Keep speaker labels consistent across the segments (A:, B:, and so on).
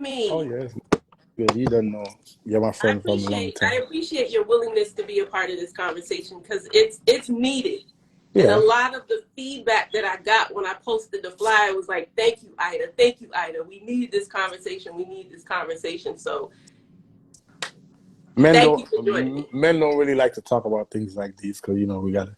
A: Oh, yeah, it's good. You don't know. You're my friend from a long time.
B: I appreciate your willingness to be a part of this conversation because it's needed.
A: Yeah.
B: And a lot of the feedback that I got when I posted the flyer was like, thank you, Ida. Thank you, Ida. We need this conversation. We need this conversation. So thank you for joining me.
A: Men don't really like to talk about things like these because, you know, we got to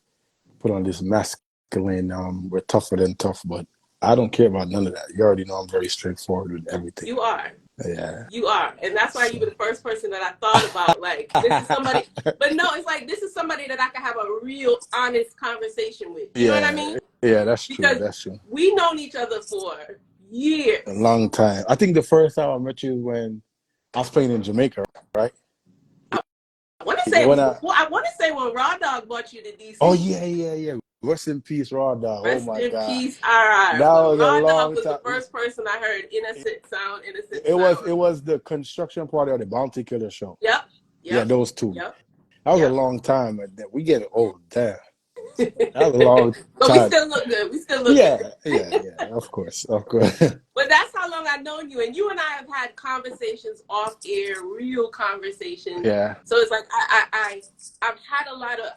A: put on this masculine, we're tougher than tough, but I don't care about none of that. You already know I'm very straightforward with everything.
B: You are.
A: Yeah.
B: You are. And that's why you were the first person that I thought about. Like, this is somebody, but no, it's like, this is somebody that I can have a real honest conversation with. You know what I mean?
A: Yeah, that's true.
B: Because
A: that's true.
B: We've known each other for years.
A: A long time. I think the first time I met you was when I was playing in Jamaica, right?
B: I want to say, when Raw Dog brought you to DC.
A: Oh, yeah. Rest in peace, Raw Dog.
B: Rest
A: oh, my
B: in
A: God.
B: peace, RR.
A: That was
B: Raw
A: a long
B: Dog was
A: time.
B: the first person I heard innocent sound.
A: It was the construction party of the Bounty Killer show.
B: Yep.
A: Yeah, those two.
B: Yep.
A: That was a long time. We get old. Damn. That was a long time.
B: But we still look good. We still look good.
A: Yeah. Of course.
B: But that's how long I've known you. And you and I have had conversations off air, real conversations.
A: Yeah.
B: So it's like I've had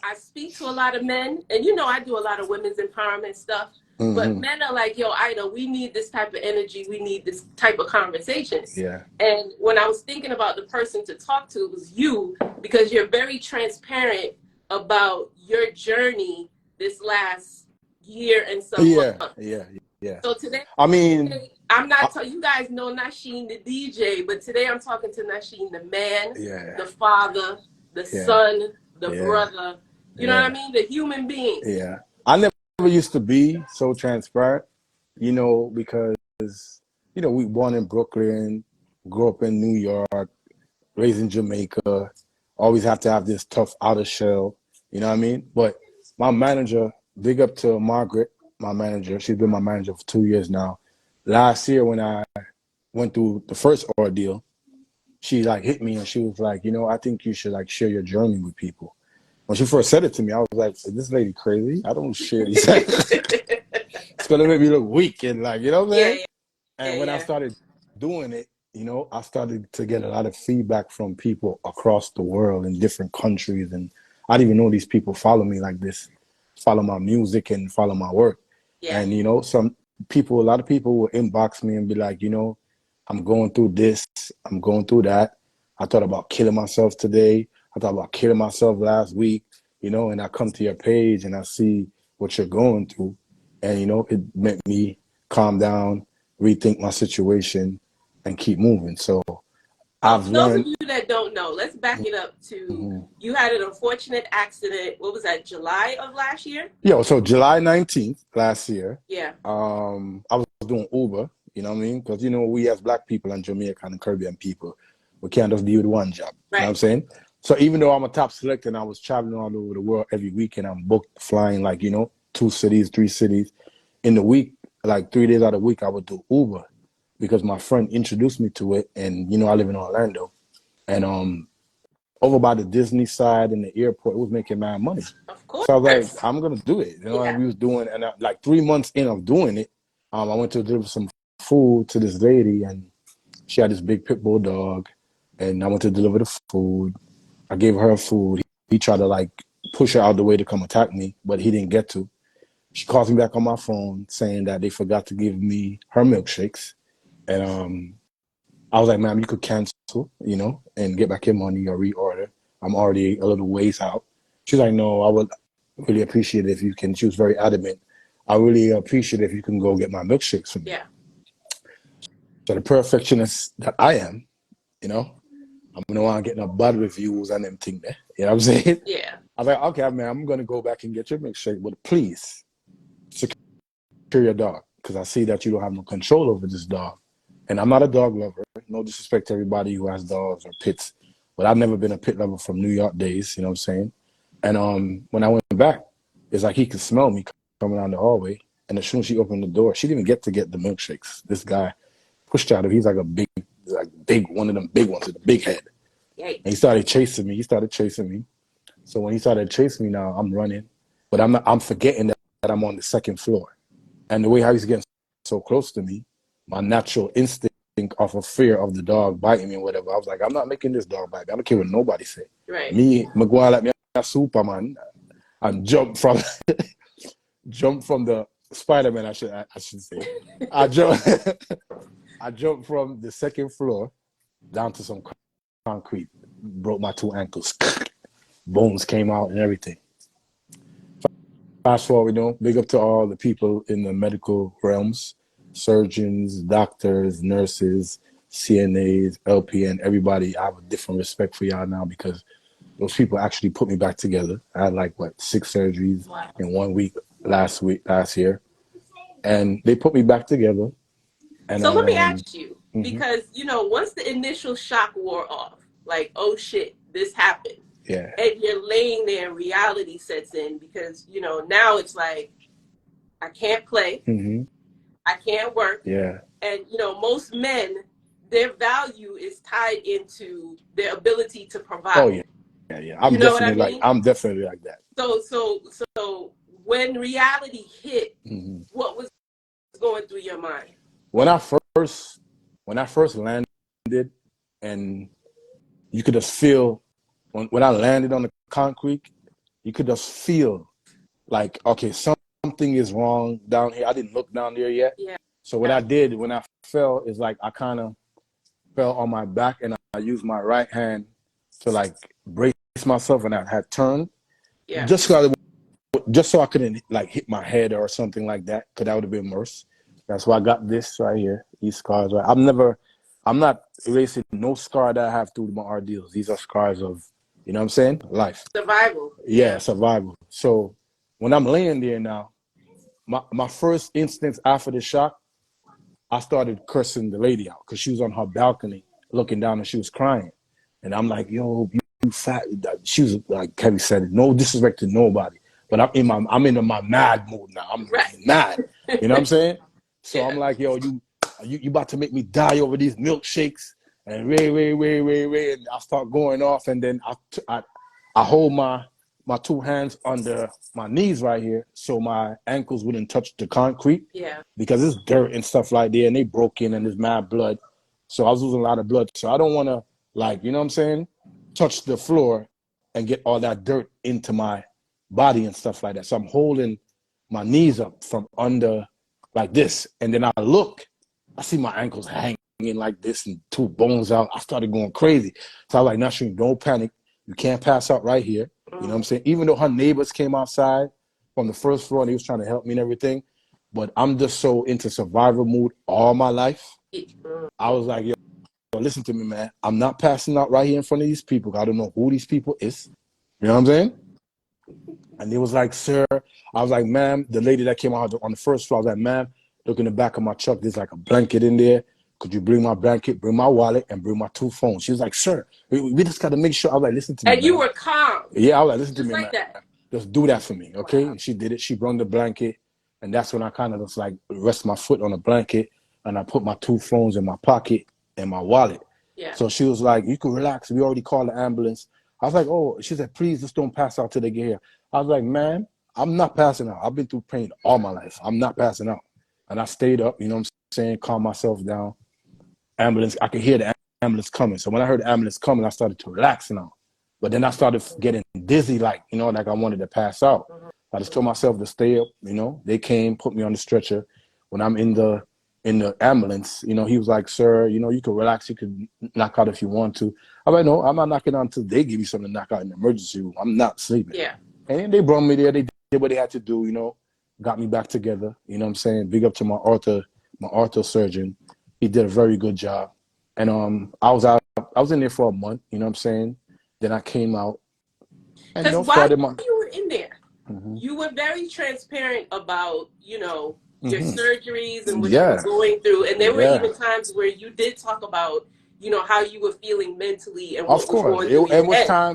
B: I speak to a lot of men, and you know I do a lot of women's empowerment stuff. Mm-hmm. But men are like, yo, Ida, we need this type of energy. We need this type of conversation.
A: Yeah.
B: And when I was thinking about the person to talk to, it was you, because you're very transparent about your journey this last year and some months.
A: Yeah.
B: So today, I'm not you guys know Nasheen the DJ, but today I'm talking to Nasheen the man, the father, the son, the brother. You know what I mean? The human being.
A: Yeah. I never used to be so transparent, you know, because, you know, we born in Brooklyn, grew up in New York, raised in Jamaica, always have to have this tough outer shell, you know what I mean? But my manager, big up to Margaret, my manager, she's been my manager for 2 years now. Last year when I went through the first ordeal, she like hit me and she was like, you know, I think you should like share your journey with people. When she first said it to me, I was like, is this lady crazy? I don't share these things. It's going to make me look weak and like, you know what I'm saying? And when I started doing it, you know, I started to get a lot of feedback from people across the world in different countries. And I didn't even know these people follow me like this, follow my music and follow my work. Yeah. And, you know, a lot of people will inbox me and be like, you know, I'm going through this, I'm going through that. I thought about killing myself today. I thought about killing myself last week, you know, and I come to your page and I see what you're going through. And, you know, it made me calm down, rethink my situation, and keep moving. So I've learned.
B: Those of you that don't know, let's back it up to you had an unfortunate accident. What was that, July of last year?
A: Yeah, so July 19th last year.
B: Yeah.
A: I was doing Uber, you know what I mean? Because, you know, we as Black people and Jamaican and Caribbean people, we can't just deal with one job. Right. You know what I'm saying? So even though I'm a top selector and I was traveling all over the world every weekend, I'm booked flying like, you know, 2 cities, 3 cities. In the week, like 3 days out of the week, I would do Uber because my friend introduced me to it. And, you know, I live in Orlando. And over by the Disney side and the airport, it was making mad money.
B: Of course.
A: So I was like, I'm going to do it. You know, and we was doing, and like 3 months in of doing it, I went to deliver some food to this lady and she had this big pit bull dog. And I went to deliver the food. I gave her food. He tried to like push her out of the way to come attack me, but he didn't get to. She calls me back on my phone saying that they forgot to give me her milkshakes. And I was like, ma'am, you could cancel, you know, and get back your money or reorder. I'm already a little ways out. She's like, no, I would really appreciate it if you can. She was very adamant. I really appreciate it if you can go get my milkshakes for me.
B: Yeah.
A: So the perfectionist that I am, you know, I'm going to want to get no bad reviews and them thing there. You know what I'm saying?
B: Yeah.
A: I was like, okay, man, I'm going to go back and get your milkshake, but please secure your dog because I see that you don't have no control over this dog. And I'm not a dog lover. No disrespect to everybody who has dogs or pits, but I've never been a pit lover from New York days. You know what I'm saying? And when I went back, it's like he could smell me coming down the hallway. And as soon as she opened the door, she didn't even get the milkshakes. This guy pushed out of. He's like a big one of them big ones with a big head.
B: Yikes.
A: And he started chasing me. So when he started chasing me, now I'm running, but I'm forgetting that I'm on the second floor. And the way how he's getting so close to me, my natural instinct off of fear of the dog biting me or whatever. I was like, I'm not making this dog bite me. I don't care what nobody say.
B: Right.
A: Me, Maguire like me a Superman and jump from the Spider-Man, I should say. I jumped from the second floor down to some concrete, broke my 2 ankles. Bones came out and everything. Fast forward, big up to all the people in the medical realms, surgeons, doctors, nurses, CNAs, LPN, everybody. I have a different respect for y'all now because those people actually put me back together. I had 6 surgeries in 1 week last year. And they put me back together. And
B: so let me ask you, because, once the initial shock wore off, like, oh shit, this happened.
A: Yeah.
B: And you're laying there and reality sets in because, now it's like, I can't play. I can't work.
A: Yeah.
B: And, most men, their value is tied into their ability to provide.
A: Oh, yeah. Yeah. I'm definitely like that.
B: So when reality hit, what was going through your mind?
A: When I first landed, and you could just feel when I landed on the concrete, you could just feel like, okay, something is wrong down here. I didn't look down there yet.
B: Yeah.
A: So what I did when I fell is like I kind of fell on my back and I used my right hand to brace myself, and I had turned.
B: Yeah.
A: Just so I couldn't hit my head or something like that, because that would have been worse. That's why I got this right here, these scars. Right, I'm not erasing no scar that I have through my ordeals. These are scars of, you know what I'm saying, life.
B: Survival.
A: Yeah, survival. So when I'm laying there now, my first instance after the shock, I started cursing the lady out because she was on her balcony looking down and she was crying. And I'm like, yo, you fat. She was like Kevin said, no disrespect to nobody. But I'm in my mad mood now. I'm mad. You know what I'm saying? So I'm like, yo, you about to make me die over these milkshakes and Ray. And I start going off, and then I hold my 2 hands under my knees right here so my ankles wouldn't touch the concrete.
B: Yeah.
A: Because it's dirt and stuff like that, and they broke in and there's mad blood. So I was losing a lot of blood. So I don't want to, you know what I'm saying, touch the floor and get all that dirt into my body and stuff like that. So I'm holding my knees up from under like this. And then I see my ankles hanging like this and 2 bones out. I started going crazy. So I was like, Nasheen, don't panic. You can't pass out right here. You know what I'm saying? Even though her neighbors came outside from the first floor and he was trying to help me and everything, but I'm just so into survival mood all my life. I was like, yo, listen to me, man. I'm not passing out right here in front of these people. I don't know who these people is. You know what I'm saying? And he was like, sir. I was like, ma'am, the lady that came out on the first floor, I was like, ma'am, look in the back of my truck. There's like a blanket in there. Could you bring my blanket, bring my wallet, and bring my 2 phones? She was like, sir, we just got to make sure. I was like, listen to me,
B: and you were calm.
A: Yeah, I was like, listen to me,
B: like
A: man.
B: That.
A: Just do that for me, okay?
B: Wow.
A: And she did it. She brought the blanket, and that's when I kind of just rest my foot on the blanket, and I put my 2 phones in my pocket and my wallet.
B: Yeah.
A: So she was like, you can relax. We already called the ambulance. I was like, oh, she said, please just don't pass out till they get here. I was like, man, I'm not passing out. I've been through pain all my life. I'm not passing out. And I stayed up, you know what I'm saying, calm myself down. Ambulance, I could hear the ambulance coming. So when I heard the ambulance coming, I started to relax now. But then I started getting dizzy, like I wanted to pass out. I just told myself to stay up, They came, put me on the stretcher. When I'm in the ambulance, he was like, sir, you can relax, you can knock out if you want to. I'm like, no, I'm not knocking out until they give me something to knock out in the emergency room. I'm not sleeping.
B: Yeah.
A: And they brought me there. They did what they had to do, got me back together. You know what I'm saying? Big up to my ortho surgeon. He did a very good job. And I was in there for a month, you know what I'm saying? Then I came out.
B: Because while you were in there, you were very transparent about, your surgeries and what you were going through. And there were even times where you did talk about, how you were feeling mentally and what was going through your head.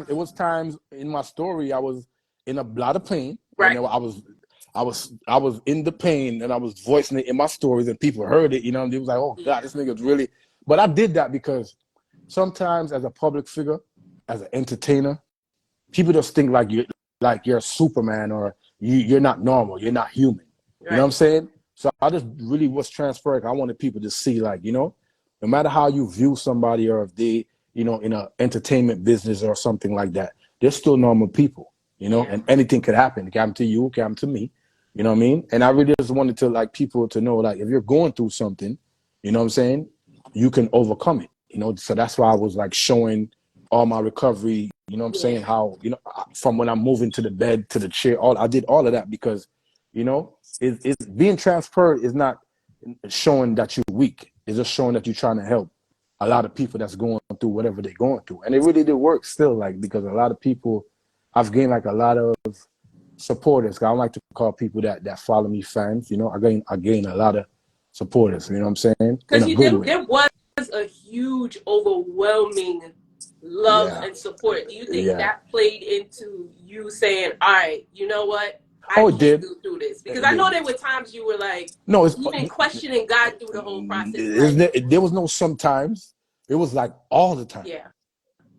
A: It was times in my story I was in a lot of pain.
B: Right.
A: I was in the pain and I was voicing it in my stories and people heard it, They was like, oh God, this nigga's really. But I did that because sometimes as a public figure, as an entertainer, people just think you're a Superman or you're not normal, you're not human. Right. You know what I'm saying? So I just really was transparent. I wanted people to see no matter how you view somebody or if they, you know, in a entertainment business or something like that, they're still normal people, you know, and anything could happen. It can happen to you, it can happen to me, you know what I mean? And I really just wanted to like people to know, like, if you're going through something, you know what I'm saying, you can overcome it, you know? So that's why I was like showing all my recovery, you know what I'm saying, how, you know, from when I'm moving to the bed, to the chair, I did all of that because, you know, it's being transparent is not showing that you're weak. It's just showing that you're trying to help a lot of people that's going through whatever they're going through. And it really did work still, like, because a lot of people, I've gained like a lot of supporters. I don't like to call people that follow me fans, you know. I gain a lot of supporters, you know what I'm saying?
B: Because there was a huge, overwhelming love and support. Do you think that played into you saying, all right, you know what? I can do this? Because I know there were times you were like, even questioning God through the whole process.
A: There was no sometimes. It was like all the time.
B: Yeah.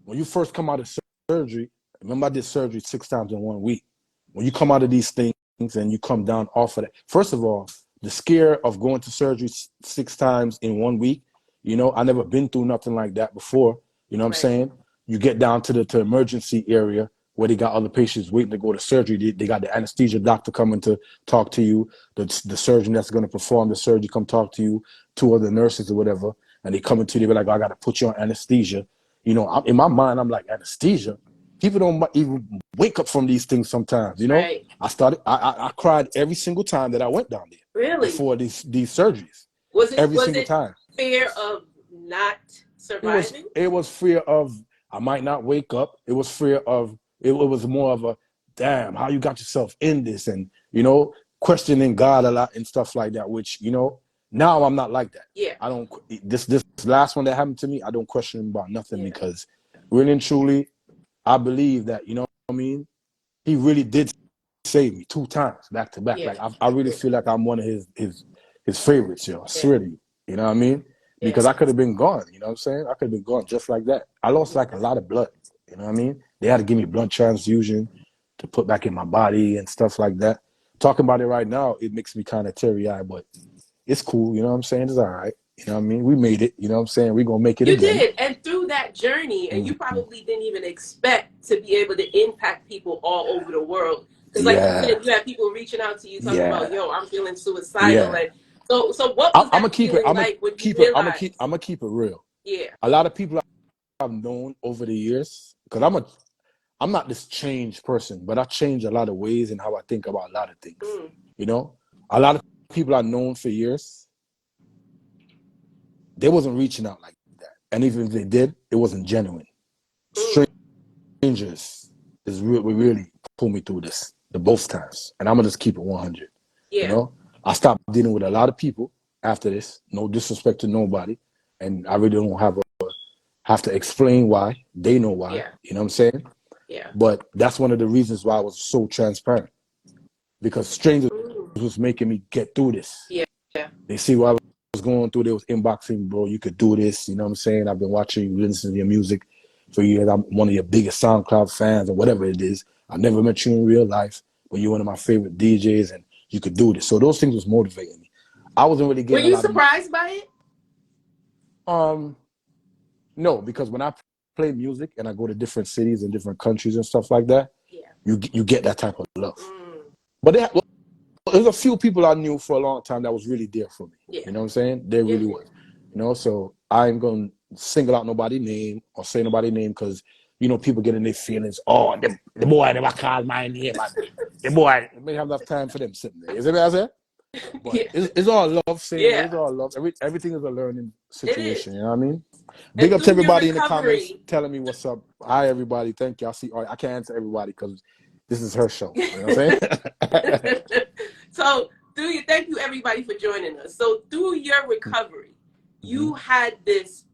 A: When you first come out of surgery, remember I did surgery 6 times in 1 week. When you come out of these things and you come down off of that, first of all, the scare of going to surgery 6 times in 1 week, you know, I never been through nothing like that before. You know what I'm saying? You get down to the emergency area where they got other patients waiting to go to surgery. They got the anesthesia doctor coming to talk to you, the surgeon that's going to perform the surgery come talk to you, 2 other nurses or whatever, and they come into you, they're like, oh, I got to put you on anesthesia. You know, in my mind, I'm like, anesthesia? People don't even wake up from these things sometimes, you know? I cried every single time that I went down there.
B: Really?
A: Before these surgeries.
B: Was
A: it
B: time. Fear of not surviving?
A: It was fear of I might not wake up. It was fear of, it was more of a, damn, how you got yourself in this, and, you know, questioning God a lot and stuff like that, which, you know, now I'm not like that.
B: Yeah.
A: I don't, this last one that happened to me, I don't question him about nothing because really and truly, I believe that, you know what I mean? He really did save me 2 times back to back. Like I really feel like I'm one of his favorites, yo. I swear to you. You know what I mean? Because I could have been gone, you know what I'm saying? I could have been gone just like that. I lost like a lot of blood, you know what I mean? They had to give me blood transfusion to put back in my body and stuff like that. Talking about it right now, it makes me kind of teary-eyed, but it's cool, you know what I'm saying? It's all right. You know what I mean? We made it, you know what I'm saying? We're going to make it again.
B: You did, and through that journey, and you probably didn't even expect to be able to impact people all over the world. Because like you said, you had people reaching out to you talking about, yo, I'm feeling suicidal. And so what was that feeling like when you realized?
A: I'm going to keep it real.
B: Yeah.
A: A lot of people I've known over the years, because I'm not this changed person, but I change a lot of ways in how I think about a lot of things. You know? A lot of people I've known for years, they wasn't reaching out like that. And even if they did, it wasn't genuine. Strangers really pulled me through this, the both times. And I'm going to just keep it 100.
B: Yeah.
A: You know? I stopped dealing with a lot of people after this. No disrespect to nobody. And I really don't have to explain why. They know why.
B: Yeah.
A: You know what I'm saying?
B: Yeah.
A: But that's one of the reasons why I was so transparent. Because strangers was making me get through this.
B: Yeah. Yeah.
A: They see what I was going through. They was inboxing, bro, you could do this. You know what I'm saying? I've been watching you, listening to your music for years. I'm one of your biggest SoundCloud fans or whatever it is. I never met you in real life, but you're one of my favorite DJs and you could do this. So those things was motivating me. I wasn't really getting.
B: Were you surprised by it?
A: No, because when I play music and I go to different cities and different countries and stuff like that, you get that type of love. But there's a few people I knew for a long time that was really there for me. You know what I'm saying? They really was. You know, so I ain't gonna single out nobody's name or say nobody's name because, you know, people get in their feelings. Oh, the boy never called my name. The boy, I may have enough time for them sitting there. You see what I'm saying? But it's all love, saying it's all love. Everything is a learning situation. You know what I mean? Big up to everybody in the comments telling me what's up. Hi, everybody. Thank you. I can't answer everybody because this is her show. You know what I'm saying?
B: So thank you everybody for joining us. So through your recovery, you had this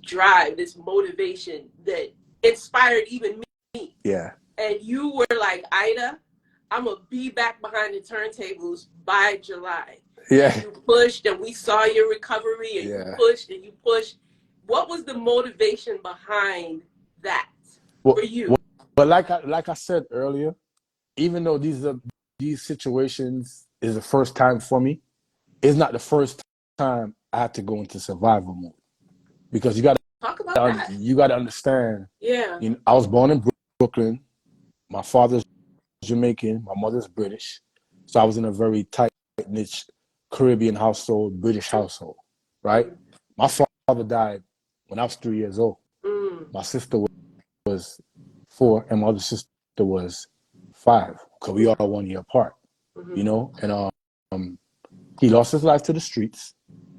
B: drive, this motivation that inspired even me.
A: Yeah.
B: And you were like, Ida, I'm gonna be back behind the turntables by July.
A: Yeah.
B: And you pushed, and we saw your recovery, and you pushed and you pushed. What was the motivation behind that for you?
A: But like I said earlier, even though these situations is the first time for me, it's not the first time I had to go into survival mode. because you got
B: talk about that.
A: You got to understand.
B: Yeah.
A: You know, I was born in Brooklyn. My father's Jamaican. My mother's British. So I was in a very tight-knit Caribbean household, British household, right? My father died when I was 3 years old. My sister was 4, and my other sister was 5, because we are 1 year apart, you know? And he lost his life to the streets,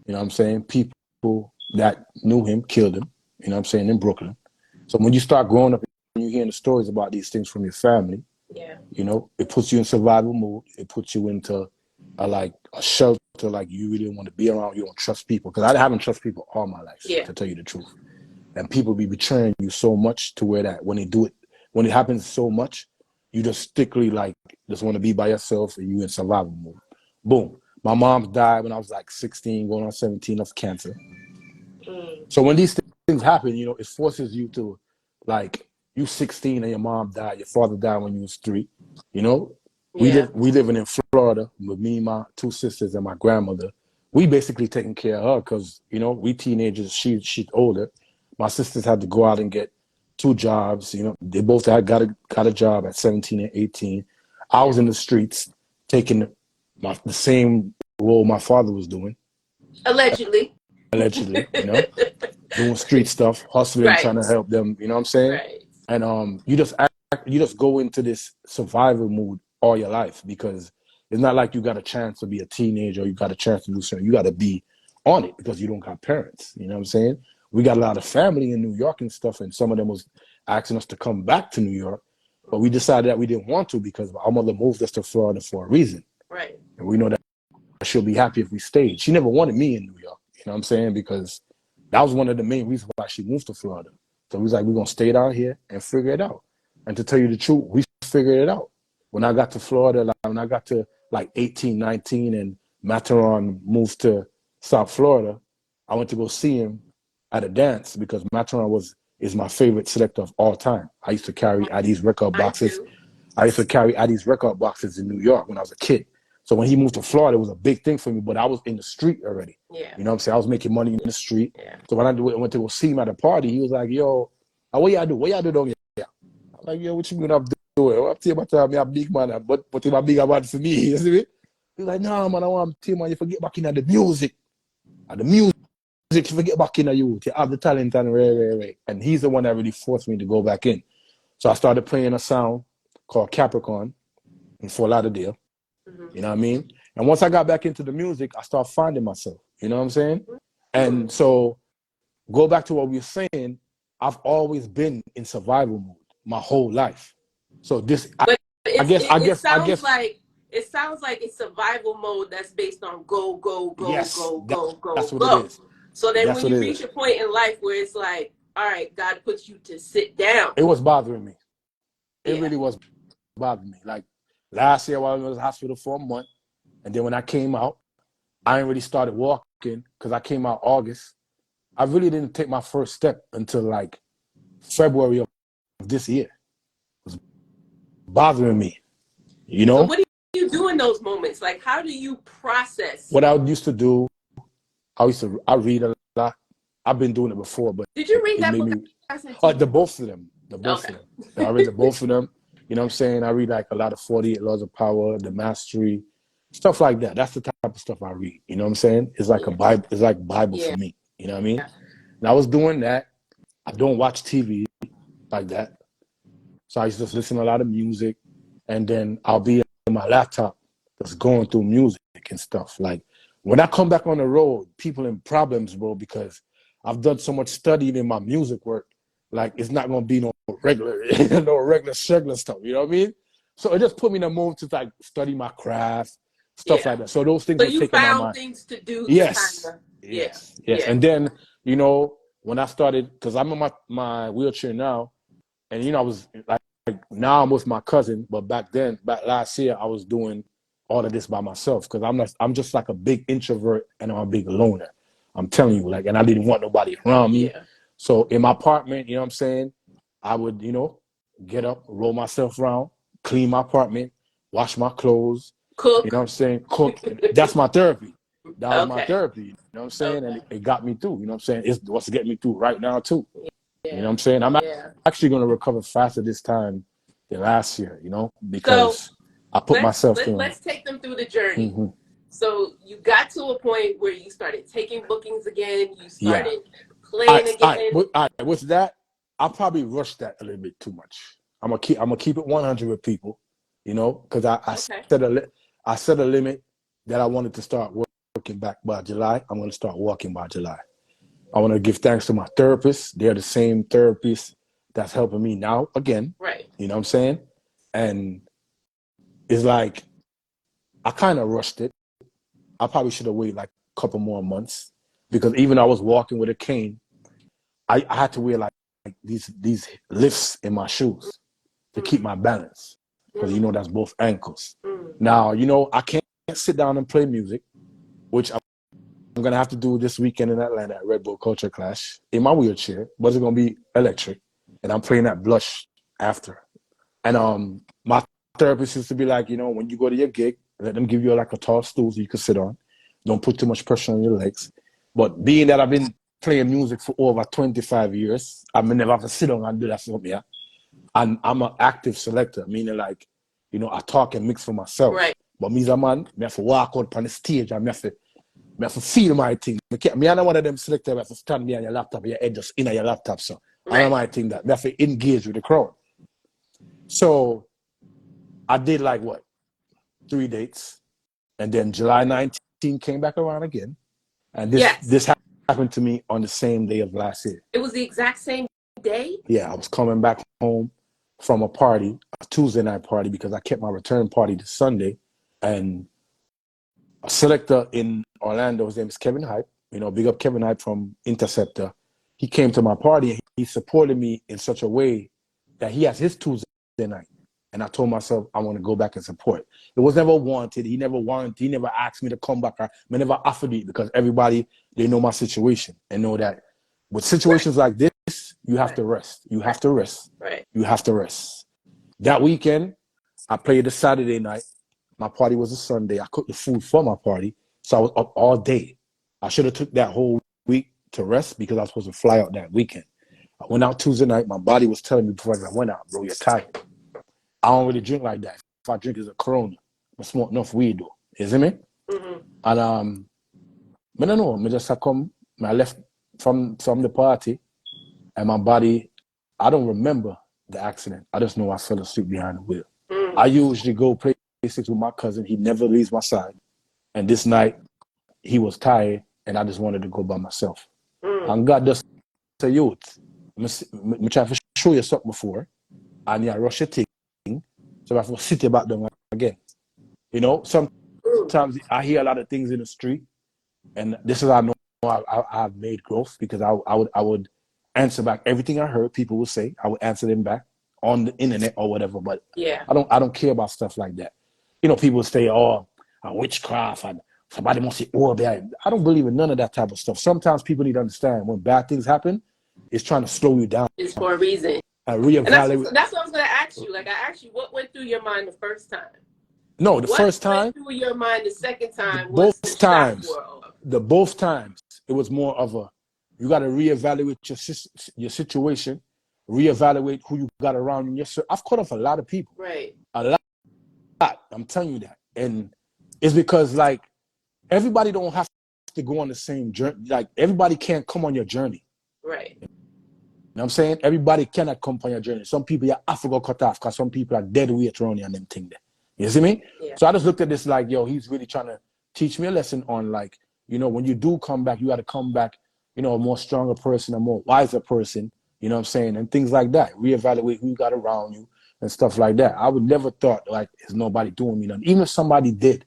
A: you know what I'm saying? People that knew him killed him, you know what I'm saying, in Brooklyn. So when you start growing up and you're hearing the stories about these things from your family, you know, it puts you in survival mode. It puts you into a shelter, like you really want to be around. You don't trust people, because I haven't trusted people all my life, to tell you the truth. And people be betraying you so much to where that when it happens so much, you just strictly just want to be by yourself, and you in survival mode. Boom. My mom died when I was like 16, going on 17 of cancer. So when these things happen, you know, it forces you to, like, you 16 and your mom died, your father died when you was 3, you know? We living in Florida with me, my 2 sisters, and my grandmother. We basically taking care of her because, you know, we teenagers, she's older. My sisters had to go out and get 2 jobs, you know. They both had got a job at 17 and 18. I was in the streets taking the same role my father was doing. Allegedly, you know, doing street stuff, hustling, trying to help them, you know what I'm saying? And you just go into this survival mood all your life, because it's not like you got a chance to be a teenager or you got a chance to do something. You got to be on it because you don't got parents, you know what I'm saying? We got a lot of family in New York and stuff, and some of them was asking us to come back to New York, but we decided that we didn't want to because our mother moved us to Florida for a reason. Right. And we know that she'll be happy if we stayed. She never wanted me in New York, you know what I'm saying? Because that was one of the main reasons why she moved to Florida. So we was like, we're going to stay down here and figure it out. And to tell you the truth, we figured it out. When I got to Florida, when I got to 18, 19, and Mataron moved to South Florida, I went to go see him at a dance because Mataron is my favorite selector of all time. I used to carry Ida's record boxes. I used to carry Ida's record boxes in New York when I was a kid. So when he moved to Florida, it was a big thing for me, but I was in the street already. Yeah. You know what I'm saying? I was making money in the street. Yeah. So when I went to go see him at a party, he was like, yo, what y'all do? What y'all do down here? I'm like, yo, what you mean I'm doing? I'm telling you about me, I'm big man, but I'm a big man for me. You see me? He's like, nah, man, I want to tell you, man, you forget back in the music. And the music, you forget back in the youth. You have the talent and right. And he's the one that really forced me to go back in. So I started playing a sound called Capricorn in Fort Lauderdale. You know what I mean? And once I got back into the music, I started finding myself. You know what I'm saying? And so go back to what we were saying, I've always been in survival mode my whole life. So this, I guess
B: it sounds like it's survival mode that's based on go, go.
A: That's what it is.
B: So then when you reach a point in life where it's like, all right, God puts you to sit down.
A: It was bothering me. It really was bothering me. Like last year while I was in the hospital for a month, and then when I came out, I ain't really started walking because I came out August. I really didn't take my first step until like February of this year. It was bothering me, you know?
B: So what do you do in those moments? Like, how do you process?
A: What I used to do, I read a lot. I've been doing it before, but
B: did you read that book?
A: The both of them. I read the both of them. You know what I'm saying? I read like a lot of 48 Laws of Power, The Mastery, stuff like that. That's the type of stuff I read. You know what I'm saying? It's like a Bible. It's like Bible for me. You know what I mean? And I was doing that. I don't watch TV like that. So I used to just listen to a lot of music, and then I'll be on my laptop just going through music and stuff. Like when I come back on the road, people in problems, bro, because I've done so much studying in my music work. Like it's not gonna be no regular stuff. You know what I mean? So it just put me in a mood to like study my craft, stuff like that. So those things. So
B: you found things to do.
A: Yes. And then you know when I started, because I'm in my wheelchair now, and you know I was like now I'm with my cousin, but back last year I was doing all of this by myself because I'm just like a big introvert and I'm a big loner. I'm telling you, like, and I didn't want nobody around me. Yeah. So in my apartment, you know what I'm saying, I would, you know, get up, roll myself around, clean my apartment, wash my clothes, cook. You know what I'm saying? Cook. That's my therapy. That was my therapy. You know what I'm saying? And it got me through. You know what I'm saying? It's what's getting me through right now too. You know what I'm saying? I'm actually going to recover faster this time than last year. You know, because I put myself through.
B: Let's take them through the journey. So you got to a point where you started taking bookings again. You started playing again.
A: All right. With that, I probably rushed that a little bit too much. I'm gonna keep it 100 with people, you know, because I set a limit that I wanted to start working back by July. I'm gonna start walking by July. I want to give thanks to my therapists. They're the same therapists that's helping me now again.
B: Right.
A: You know what I'm saying? And it's like I kind of rushed it. I probably should have waited like a couple more months because even I was walking with a cane, I had to wear like these lifts in my shoes to keep my balance because you know that's both ankles. Now, you know, I can't sit down and play music, which I'm going to have to do this weekend in Atlanta at Red Bull Culture Clash in my wheelchair, but it's going to be electric. And I'm playing that Blush after. And my therapist used to be like, you know, when you go to your gig, let them give you like a tall stool so you can sit on. Don't put too much pressure on your legs. But being that I've been playing music for over 25 years, I may never have to sit down and do that for me. And I'm an active selector, meaning like, you know, I talk and mix for myself.
B: Right.
A: But me as a man, I have to walk out on the stage and I have to feel my thing. Me I'm not one of them selectors who have to stand me on your laptop, your head just in your laptop. So I know my thing that I have to engage with the crowd. So I did like what? 3 dates. And then July 19 came back around again. And this happened to me on the same day of last year.
B: It was the exact same day?
A: Yeah, I was coming back home from a party, a Tuesday night party, because I kept my return party to Sunday. And a selector in Orlando, his name is Kevin Hype. You know, big up Kevin Hype from Interceptor. He came to my party and he supported me in such a way that he has his Tuesday night. And I told myself, I want to go back and support. It was never wanted. He never asked me to come back. I never offered it because everybody, they know my situation and know that with situations like this, you have to rest. You have to rest.
B: Right.
A: You have to rest. That weekend, I played the Saturday night. My party was a Sunday. I cooked the food for my party. So I was up all day. I should have took that whole week to rest because I was supposed to fly out that weekend. I went out Tuesday night. My body was telling me before I went out, bro, you're tired. I don't really drink like that. If I drink, it's a Corona. I smoke enough weed, though. You see me? And I don't know. I left from the party, and my body, I don't remember the accident. I just know I fell asleep behind the wheel. I usually go play six with my cousin. He never leaves my side. And this night, he was tired, and I just wanted to go by myself. And God just said, youth, I'm trying to show you something before, and you rush your thing. So I have to sit back down again. You know, sometimes I hear a lot of things in the street, and this is how I know I've made growth because I would answer back everything I heard people would say. I would answer them back on the internet or whatever. But I don't care about stuff like that. You know, people say, "Oh, witchcraft," and somebody must say, "Oh, I don't believe in none of that type of stuff. Sometimes people need to understand when bad things happen, it's trying to slow you down.
B: It's for a reason.
A: Reevaluate.
B: And that's what I was going to ask you. Like, I asked you, what went through your mind the first time?
A: No, the first time.
B: What went through your mind the second time?
A: Both times. Both times, it was more of a, you got to reevaluate your situation, reevaluate who you got around you. I've cut off a lot of people.
B: Right.
A: A lot. I'm telling you that. And it's because, like, everybody don't have to go on the same journey. Like, everybody can't come on your journey.
B: Right.
A: You know what I'm saying? Everybody cannot come on your journey. Some people you have to go cut off because some people are dead weight around you and them thing there. You see me?
B: Yeah.
A: So I just looked at this like, yo, he's really trying to teach me a lesson on, like, you know, when you do come back, you got to come back, you know, a more stronger person, a more wiser person, you know what I'm saying? And things like that. Reevaluate who you got around you and stuff like that. I would never thought, like, there's nobody doing me nothing. Even if somebody did,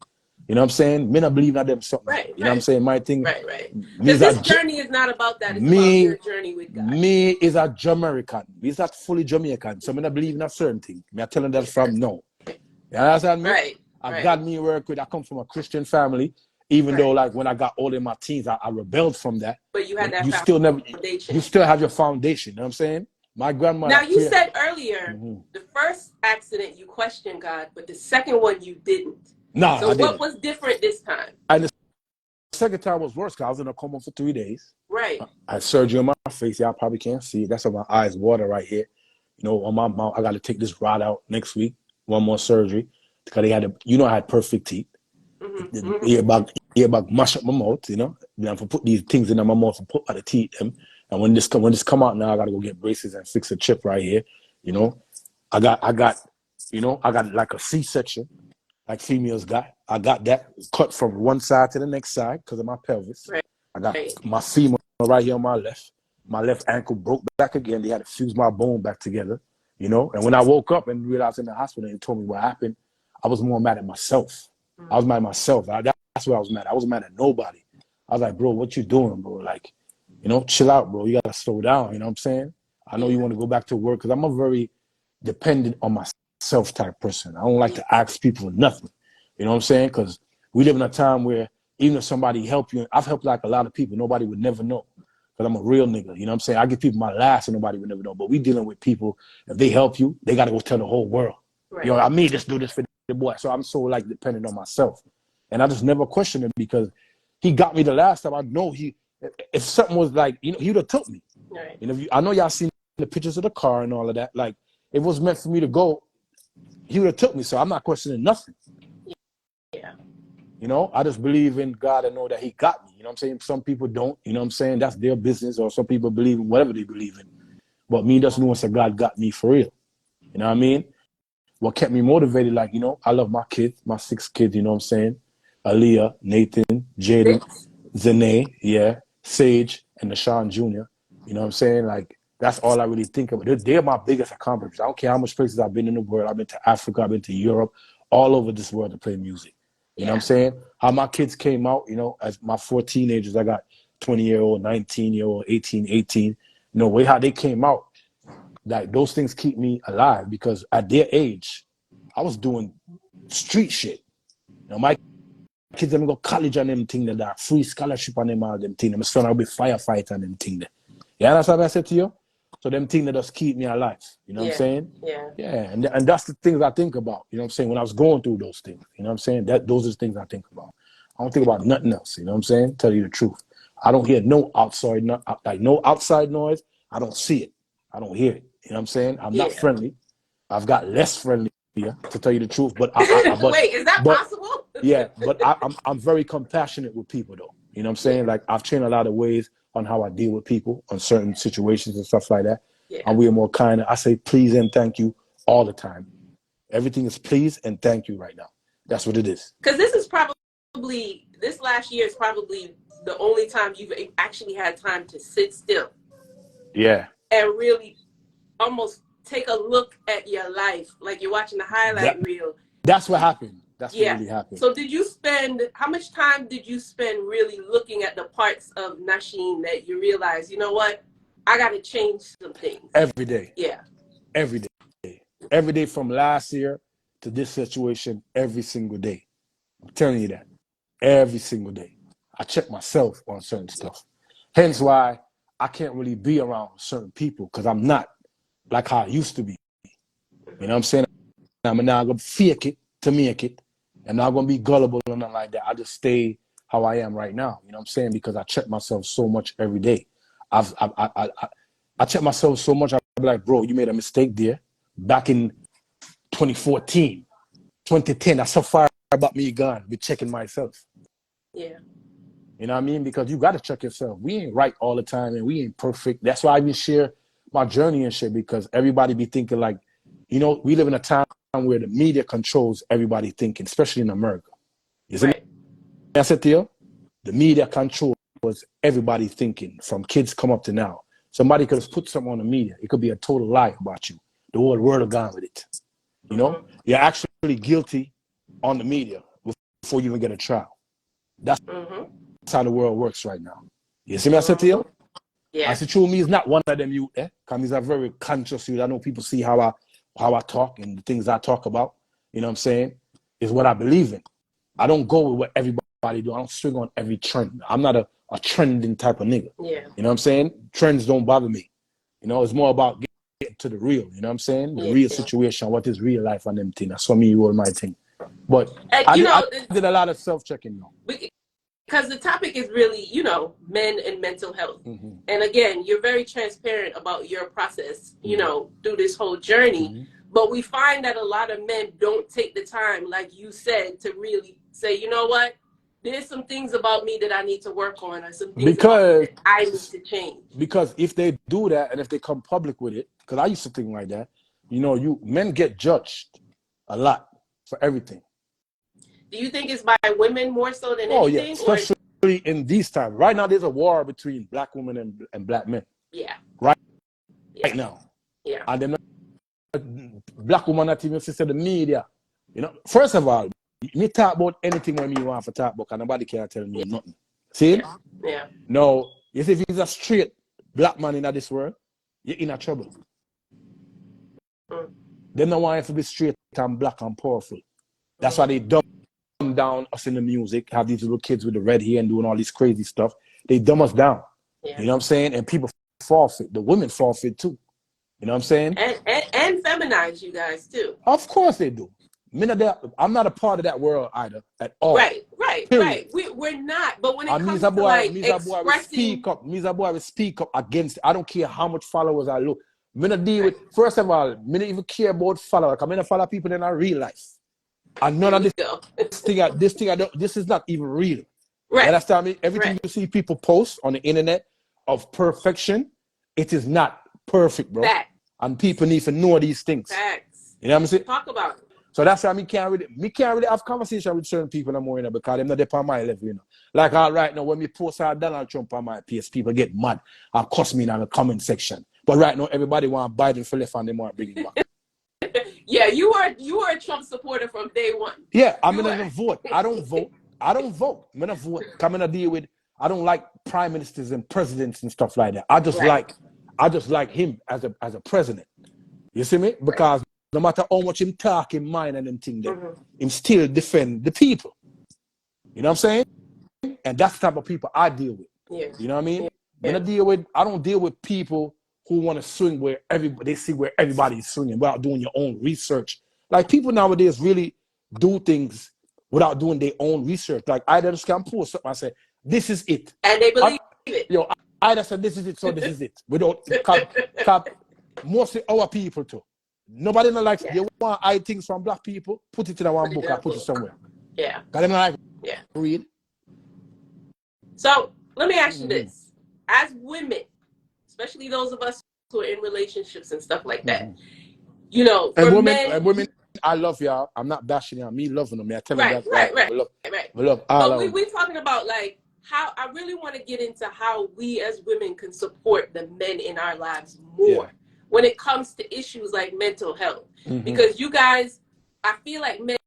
A: you know what I'm saying? Me not believe in them something.
B: Right,
A: you know what I'm saying? My thing.
B: Right. Because this journey is not about that. It's about your journey with God.
A: Me is a Jamaican. He's not fully Jamaican. So I not believe in a certain thing. Me I telling that from no. You understand me?
B: Right.
A: I got me work with. I come from a Christian family. Even though, like, when I got old in my teens, I rebelled from that.
B: But you had that foundation.
A: You still have your foundation. You know what I'm saying? My grandmother.
B: Now, you said earlier, the first accident you questioned God, but the second one you didn't.
A: No,
B: so what was different this time?
A: And the second time was worse because I was in a coma for 3 days.
B: Right.
A: I had surgery on my face. Y'all probably can't see it. That's why my eyes water right here. You know, on my mouth, I got to take this rod out next week. One more surgery because they had I had perfect teeth. Earbag mash up my mouth, you know. Then I put these things in my mouth and put out the teeth them. And when this come out now, I gotta go get braces and fix a chip right here. You know, I got like a C-section, like females got. I got that cut from one side to the next side because of my pelvis.
B: Right.
A: I got my femur right here on my left. My left ankle broke back again. They had to fuse my bone back together. You know, and when I woke up and realized in the hospital and told me what happened, I was more mad at myself. I was mad at myself. That's what I was mad at. I wasn't mad at nobody. I was like, bro, what you doing, bro? Like, you know, chill out, bro. You got to slow down. You know what I'm saying? I know you want to go back to work because I'm a very dependent on myself type person. I don't like to ask people for nothing. You know what I'm saying? Because we live in a time where even if somebody help you, I've helped like a lot of people, nobody would never know. Because I'm a real nigga. You know what I'm saying? I give people my last and nobody would never know. But we dealing with people, if they help you, they got to go tell the whole world. Right. You know, I mean, just do this for the boy. So I'm so like dependent on myself. And I just never questioned him because he got me the last time. I know if something was like, you know, he would have took me. Right. You know, I know y'all seen the pictures of the car and all of that. Like, if it was meant for me to go, he would have took me. So I'm not questioning nothing.
B: Yeah.
A: You know, I just believe in God and know that he got me. You know what I'm saying? Some people don't. You know what I'm saying? That's their business. Or some people believe in whatever they believe in. But me, just knowing that God got me for real. You know what I mean? What kept me motivated, like, you know, I love my kids, my 6 kids, you know what I'm saying? Aaliyah, Nathan, Jaden, Zane, Sage, and Nashawn Jr. You know what I'm saying? Like, that's all I really think of. They're my biggest accomplishments. I don't care how much places I've been in the world. I've been to Africa, I've been to Europe, all over this world to play music. You know what I'm saying? How my kids came out, you know, as my 4 teenagers, I got 20-year-old, 19-year-old, 18. You know, way how they came out. Like, those things keep me alive because at their age, I was doing street shit. You know, my kids them go college and them thing that free scholarship on them all them thing. My son will be firefighter and them thing there. Yeah, that's what I said to you. So them thing that just keep me alive. You know what I'm saying?
B: Yeah.
A: Yeah, and that's the things I think about. You know what I'm saying? When I was going through those things. You know what I'm saying? Those are the things I think about. I don't think about nothing else. You know what I'm saying? Tell you the truth. I don't hear no outside noise. I don't see it. I don't hear it. You know what I'm saying? I'm not friendly. I've got less friendly here, to tell you the truth. But
B: wait, is that possible?
A: Yeah, but I'm very compassionate with people, though. You know what I'm saying? Like, I've trained a lot of ways on how I deal with people on certain situations and stuff like that. Yeah. And we are more kind of, I say please and thank you all the time. Everything is please and thank you right now. That's what it is.
B: Because this last year is probably the only time you've actually had time to sit still.
A: Yeah.
B: And really almost take a look at your life, like you're watching the highlight reel.
A: That's what happened. That's what really happened.
B: So how much time did you spend really looking at the parts of Nasheen that you realize, you know what, I got to change some things?
A: Every day.
B: Yeah.
A: Every day. Every day from last year to this situation, every single day. I'm telling you that. Every single day. I check myself on certain stuff. Hence why I can't really be around certain people because I'm not like how I used to be. You know what I'm saying? I'm not going to fake it to make it. I'm not going to be gullible or nothing like that. I just stay how I am right now. You know what I'm saying? Because I check myself so much every day. I check myself so much. I'm like, bro, you made a mistake there. Back in 2014, 2010, that's how far about me gone. Be checking myself.
B: Yeah.
A: You know what I mean? Because you got to check yourself. We ain't right all the time and we ain't perfect. That's why I even share my journey and shit, because everybody be thinking like, you know, we live in a time where the media controls everybody thinking, especially in America. You see me? I said to you, the media controls everybody thinking, from kids come up to now. Somebody could have put something on the media. It could be a total lie about you. The whole world have gone with it. You know, you're actually guilty on the media before you even get a trial. That's how the world works right now. You see me? I said to you?
B: Yeah.
A: I said, true, me is not one of them youth, because he's a very conscious youth. I know people see how I talk and the things I talk about, you know what I'm saying, is what I believe in. I don't go with what everybody do. I don't swing on every trend. I'm not a trending type of nigga.
B: Yeah.
A: You know what I'm saying? Trends don't bother me. You know, it's more about getting to the real, you know what I'm saying? The real situation, what is real life and them thing. That's for me, all my thing. But I did a lot of self-checking, though.
B: because the topic is really, you know, men and mental health.
A: Mm-hmm.
B: And again, you're very transparent about your process, you know, through this whole journey.
A: Mm-hmm.
B: But we find that a lot of men don't take the time, like you said, to really say, you know what, there's some things about me that I need to work on, or some things about me that I need to change.
A: Because if they do that and if they come public with it, because I used to think like that, you know, men get judged a lot for everything.
B: Do you think it's by women more so than anything?
A: Oh, yeah, especially in these times. Right now, there's a war between black women and black men.
B: Yeah.
A: Right now.
B: Yeah.
A: And then black woman not even sister the media. You know, first of all, me talk about anything when me want to talk about, and nobody can tell me nothing. See?
B: Yeah.
A: No, you see, if he's a straight black man in this world, you're in a trouble. They don't want you to be straight and black and powerful. That's why they dumb down us in the music, have these little kids with the red hair and doing all this crazy stuff. They dumb us down. Yeah. You know what I'm saying? And people forfeit. The women forfeit too. You know what I'm saying?
B: And feminize you guys too.
A: Of course they do. I'm not a part of that world either at all.
B: Right. We're not. But when it comes to like expressing...
A: Misa boy will speak up against it. I don't care how much followers I look. Me not deal with, first of all, me don't even care about followers. I don't follow people in our real life. And none of this this is not even real. Right. You understand me? Everything you see people post on the internet of perfection, it is not perfect, bro. Facts. And people need to know these things.
B: Facts.
A: You know what I'm saying?
B: Talk about it.
A: So that's why me can't really have conversation with certain people no more, you know, because they're not there on my level, you know. Like right now, when we post Donald Trump on my page, people get mad and cuss me in the comment section. But right now, everybody want Biden for left and they want to bring him back.
B: Yeah, you are a Trump supporter from day one.
A: Yeah, I'm gonna vote. I don't vote. I'm gonna vote. I'm gonna deal with. I don't like prime ministers and presidents and stuff like that. I just like him as a president. You see me? Because no matter how much him talk in mind and them thing there, him still defend the people. You know what I'm saying? And that's the type of people I deal with. Yeah. You know what I mean? Yeah. I don't deal with people who want to swing where they see where everybody's swinging without doing your own research. Like people nowadays really do things without doing their own research. Like I just can post something and say, this is it.
B: And they believe it.
A: Yo, I just said this is it, so this is it. Without mostly our people too. Nobody not like you want hide things from black people, put it in one book and put it somewhere.
B: Yeah.
A: Got them like read.
B: So let me ask you this. As women, especially those of us who are in relationships and stuff like that, you know, for
A: women, I love y'all. I'm not bashing y'all. Me loving them. I tell them that.
B: Right.
A: We love all
B: but we're talking about like how I really want to get into how we as women can support the men in our lives more when it comes to issues like mental health. Because you guys, I feel like men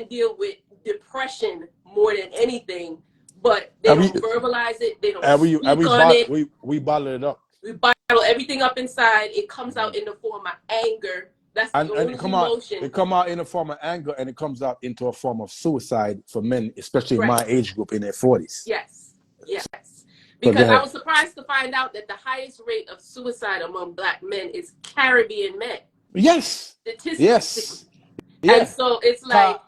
B: deal with depression more than anything, but they don't verbalize it. They don't speak on it.
A: We bottle it up.
B: We bottle everything up inside. It comes out in the form of anger. That's the only emotion.
A: It come out in the form of anger, and it comes out into a form of suicide for men, especially in my age group in their 40s.
B: Yes. Because I was surprised to find out that the highest rate of suicide among black men is Caribbean men.
A: Yes.
B: Yes. And so it's like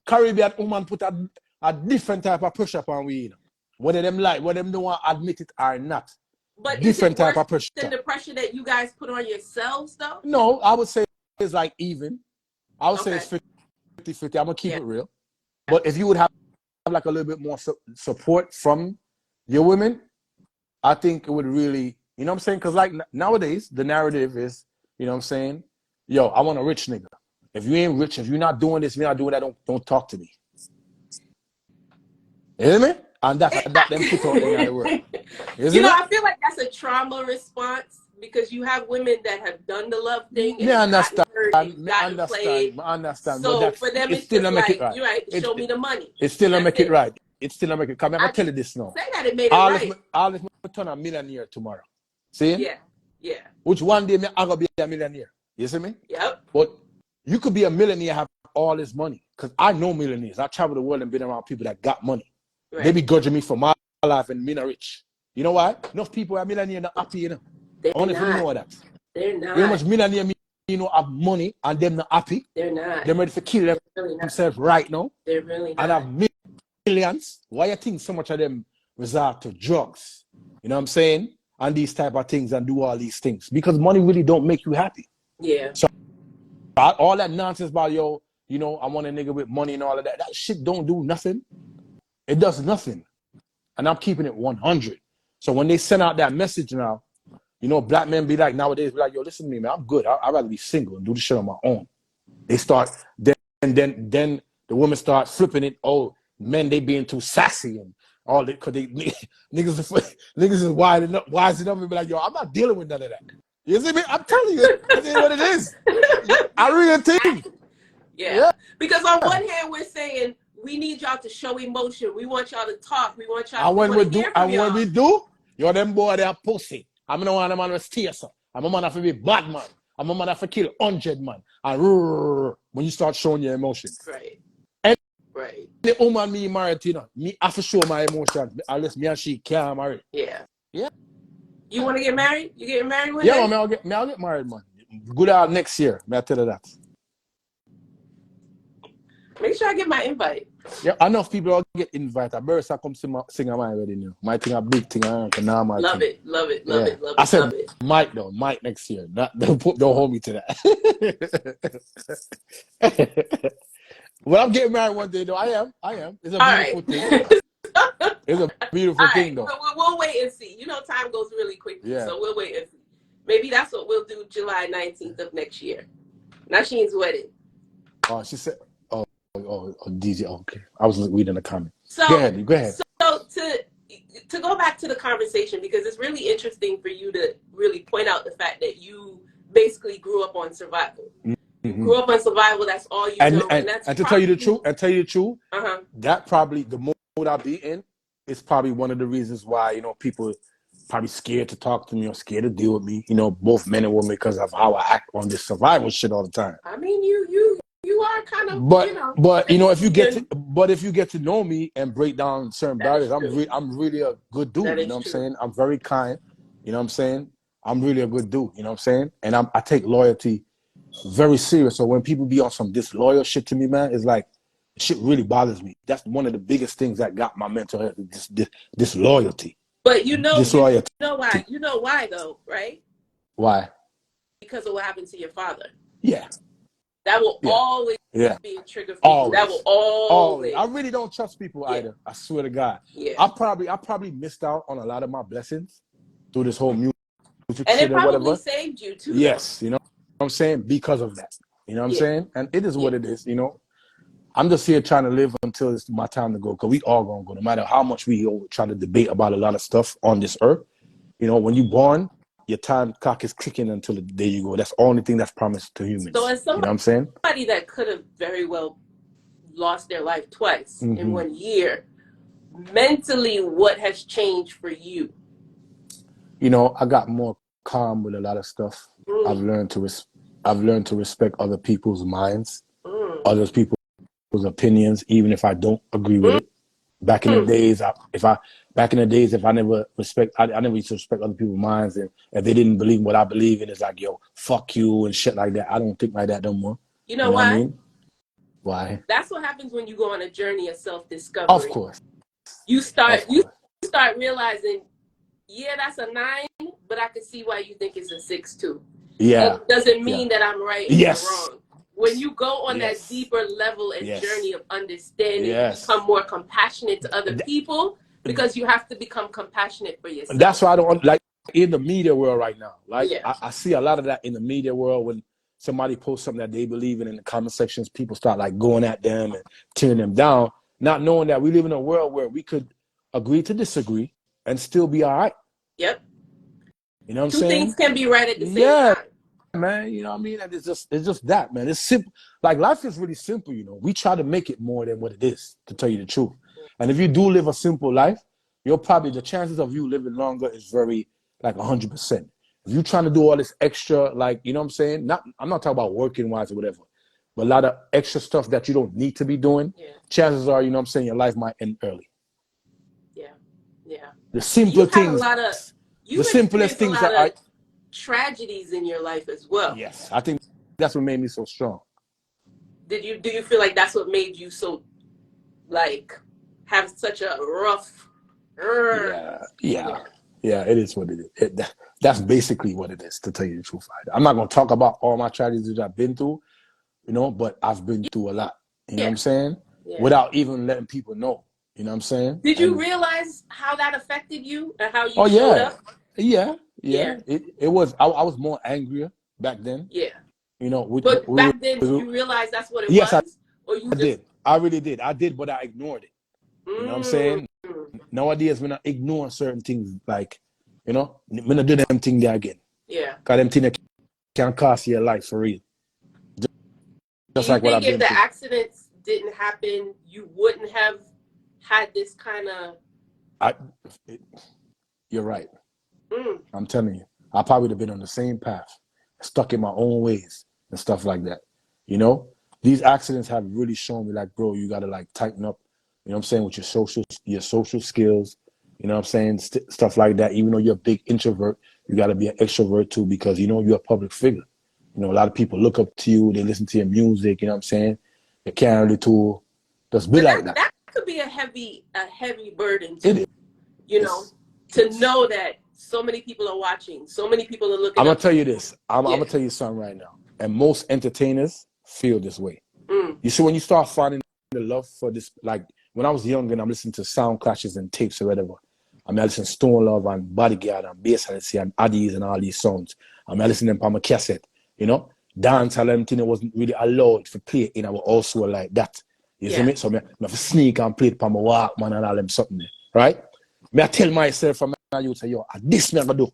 A: Caribbean woman put a different type of pressure on we. Whether them don't want to admit it or not.
B: But
A: different type of pressure.
B: Than the pressure that you guys put on yourselves, though?
A: No, I would say it's like even. I would say it's 50-50. I'm gonna keep it real. But if you would have like a little bit more support from your women, I think it would really, you know what I'm saying? Because like nowadays, the narrative is, you know what I'm saying? Yo, I want a rich nigga. If you ain't rich, if you're not doing this, you're not doing that, don't talk to me. You hear me? And that them put out in the word.
B: You know, I feel like that's a trauma response because you have women that have done the love thing and
A: understand.
B: I understand. So
A: but
B: for them, it's still just like, you're right, show me the money.
A: It still don't make it right. It still don't make it. Come here, I'm tell you this now.
B: Say that it made it right.
A: I'll turn a millionaire tomorrow. See?
B: Yeah.
A: Which one day I'm gonna be a millionaire. You see me?
B: Yep.
A: But you could be a millionaire, have all this money. Because I know millionaires. I travel the world and been around people that got money. Right. They be judging me for my life and me not rich. You know why? Enough people are millionaire not happy, you know. Only if you know that.
B: They're not.
A: You know how much millionaire you know have money and them not happy?
B: They're not.
A: They're ready to kill themselves right now.
B: They're really not.
A: And have millions. Why you think so much of them resort to drugs? You know what I'm saying? And these type of things and do all these things. Because money really don't make you happy.
B: Yeah.
A: So all that nonsense about, yo, you know, I want a nigga with money and all of that. That shit don't do nothing. It does nothing. And I'm keeping it 100. So when they send out that message now, you know, black men be like, nowadays, be like, yo, listen to me, man. I'm good. I'd rather be single and do the shit on my own. They start, then the women start flipping it. Oh, men, they being too sassy and all that. Because niggas is wising up and be like, yo, I'm not dealing with none of that. You see me? I'm telling you, this is what it is. I really think.
B: Yeah. Because on one hand, we're saying, we need y'all to show emotion. We want y'all to talk. We want y'all to hear from y'all.
A: When we do, yo, them boy, they are pussy. I'm not one of them man to stay, sir. I'm a man to be bad man. I'm a man to kill 100 man. And when you start showing your emotions.
B: Right.
A: And
B: right.
A: The woman me married, you know, me have to show my emotions. Unless me and she can't marry.
B: Yeah.
A: Yeah.
B: You want to get married? You getting married one day?
A: Yeah, man, I'll get married, man. Good out next year. May I tell you that.
B: Make sure I get my invite.
A: Yeah, enough people all get invited. I better come sing at my wedding. You know. My thing a big thing. Normal
B: love
A: thing.
B: Love it.
A: I said Mike though. Mike next year. Don't hold me to that. Well, I'm getting married one day though. I am. It's a beautiful thing. It's a beautiful thing though.
B: We'll wait and see. You know, time goes really quickly. Yeah. So we'll wait and see. Maybe that's what we'll do July 19th of next year. Nasheen's wedding.
A: Oh, she said. Oh, DJ. Okay, I was reading the comment.
B: So
A: go ahead.
B: So to go back to the conversation, because it's really interesting for you to really point out the fact that you basically grew up on survival. Mm-hmm. You grew up on survival. That's all you know. And that's
A: to tell you the truth, that probably the mode I be in is probably one of the reasons why, you know, people probably scared to talk to me or scared to deal with me. You know, both men and women, because of how I act on this survival shit all the time.
B: I mean, you are kind of,
A: but you know, if you get to know me and break down certain barriers, I'm really a good dude. You know what I'm saying? I'm very kind. You know what I'm saying? I'm really a good dude. You know what I'm saying? And I take loyalty very serious. So when people be on some disloyal shit to me, man, it's like shit really bothers me. That's one of the biggest things that got my mental health. Disloyalty.
B: But you know why? You know why though, right?
A: Why?
B: Because of what happened to your father.
A: Yeah.
B: That will always be a trigger for you. That will always.
A: I really don't trust people, Ida. I swear to God.
B: Yeah.
A: I probably missed out on a lot of my blessings through this whole music
B: and
A: shit
B: it probably saved you too.
A: Yes, you know what I'm saying? Because of that. You know what I'm saying? And it is what it is, you know. I'm just here trying to live until it's my time to go, because we all gonna go, no matter how much we try to debate about a lot of stuff on this earth. You know, when you're born, your time clock is clicking until the day you go. That's the only thing that's promised to humans.
B: So as somebody,
A: you know what I'm saying?
B: Somebody that could have very well lost their life twice in 1 year, mentally, what has changed for you?
A: You know, I got more calm with a lot of stuff. I've learned to respect other people's minds, other people's opinions, even if I don't agree with it. Back in the days, if I never I never used to respect other people's minds, and if they didn't believe what I believe in, it's like, yo, fuck you and shit like that. I don't think like that no more.
B: You know why?
A: What I mean? Why?
B: That's what happens when you go on a journey of self-discovery.
A: Of course.
B: You start realizing, yeah, that's a 9, but I can see why you think it's a 6 too.
A: Yeah.
B: It doesn't mean that I'm right and you're wrong. When you go on that deeper level and journey of understanding, you become more compassionate to other people, because you have to become compassionate for yourself.
A: That's why I don't like in the media world right now. Like I see a lot of that in the media world. When somebody posts something that they believe in the comment sections, people start like going at them and tearing them down, not knowing that we live in a world where we could agree to disagree and still be all right.
B: Yep.
A: You know what I'm
B: saying? 2 things can be right at the same time.
A: Man, you know what I mean? And it's just that, man. It's simple. Like, life is really simple, you know. We try to make it more than what it is, to tell you the truth. And if you do live a simple life, the chances of you living longer is very, like, 100%. If you're trying to do all this extra, like, you know what I'm saying? I'm not talking about working wise or whatever, but a lot of extra stuff that you don't need to be doing, chances are, you know what I'm saying, your life might end early.
B: Yeah.
A: The simpler things. The simplest things that are
B: tragedies in your life as well.
A: Yes, I think that's what made me so strong.
B: Do you feel like that's what made you so, like, have such a rough.
A: Yeah, it is what it is. That's basically what it is, to tell you the truth. I'm not going to talk about all my tragedies that I've been through, you know, but I've been through a lot, you know what I'm saying? Yeah. Without even letting people know, you know what I'm saying?
B: Did you realize how that affected you and how you showed up?
A: Yeah. It was, I was more angrier back then.
B: Yeah.
A: You know,
B: back then, did you realize that's what it was?
A: I did. I really did. I did, but I ignored it. You know what I'm saying? Nowadays, when I ignore certain things, like, you know, when I do them things there again.
B: Yeah.
A: Because them things can cost you your life for real.
B: Just like what I've been through. Do you think if the accidents didn't happen, you wouldn't have had this kind of...
A: You're right. I'm telling you. I probably would have been on the same path, stuck in my own ways and stuff like that. You know? These accidents have really shown me, like, bro, you got to, like, tighten up, you know what I'm saying, with your social skills, you know what I'm saying, stuff like that. Even though you're a big introvert, you got to be an extrovert too, because, you know, you're a public figure. You know, a lot of people look up to you, they listen to your music, you know what I'm saying? They can't really to just be like that.
B: That could be a heavy burden too, you know, to know that so many people are watching, so many people are looking.
A: I'm going to tell you this. I'm going to tell you something right now. And most entertainers feel this way. You see, when you start finding the love for this, like when I was young and I'm listening to sound clashes and tapes or whatever, I mean, I listen to Stone Love and Bodyguard and Bass Alice and Addies and all these songs. I mean, I listen to them on my cassette, you know? Dancehall and everything wasn't really allowed to play in our also like that. You see me? So I have to sneak and play it on my Walkman and all them something there, right? I tell myself from my youth, say, yo, this me I gonna do.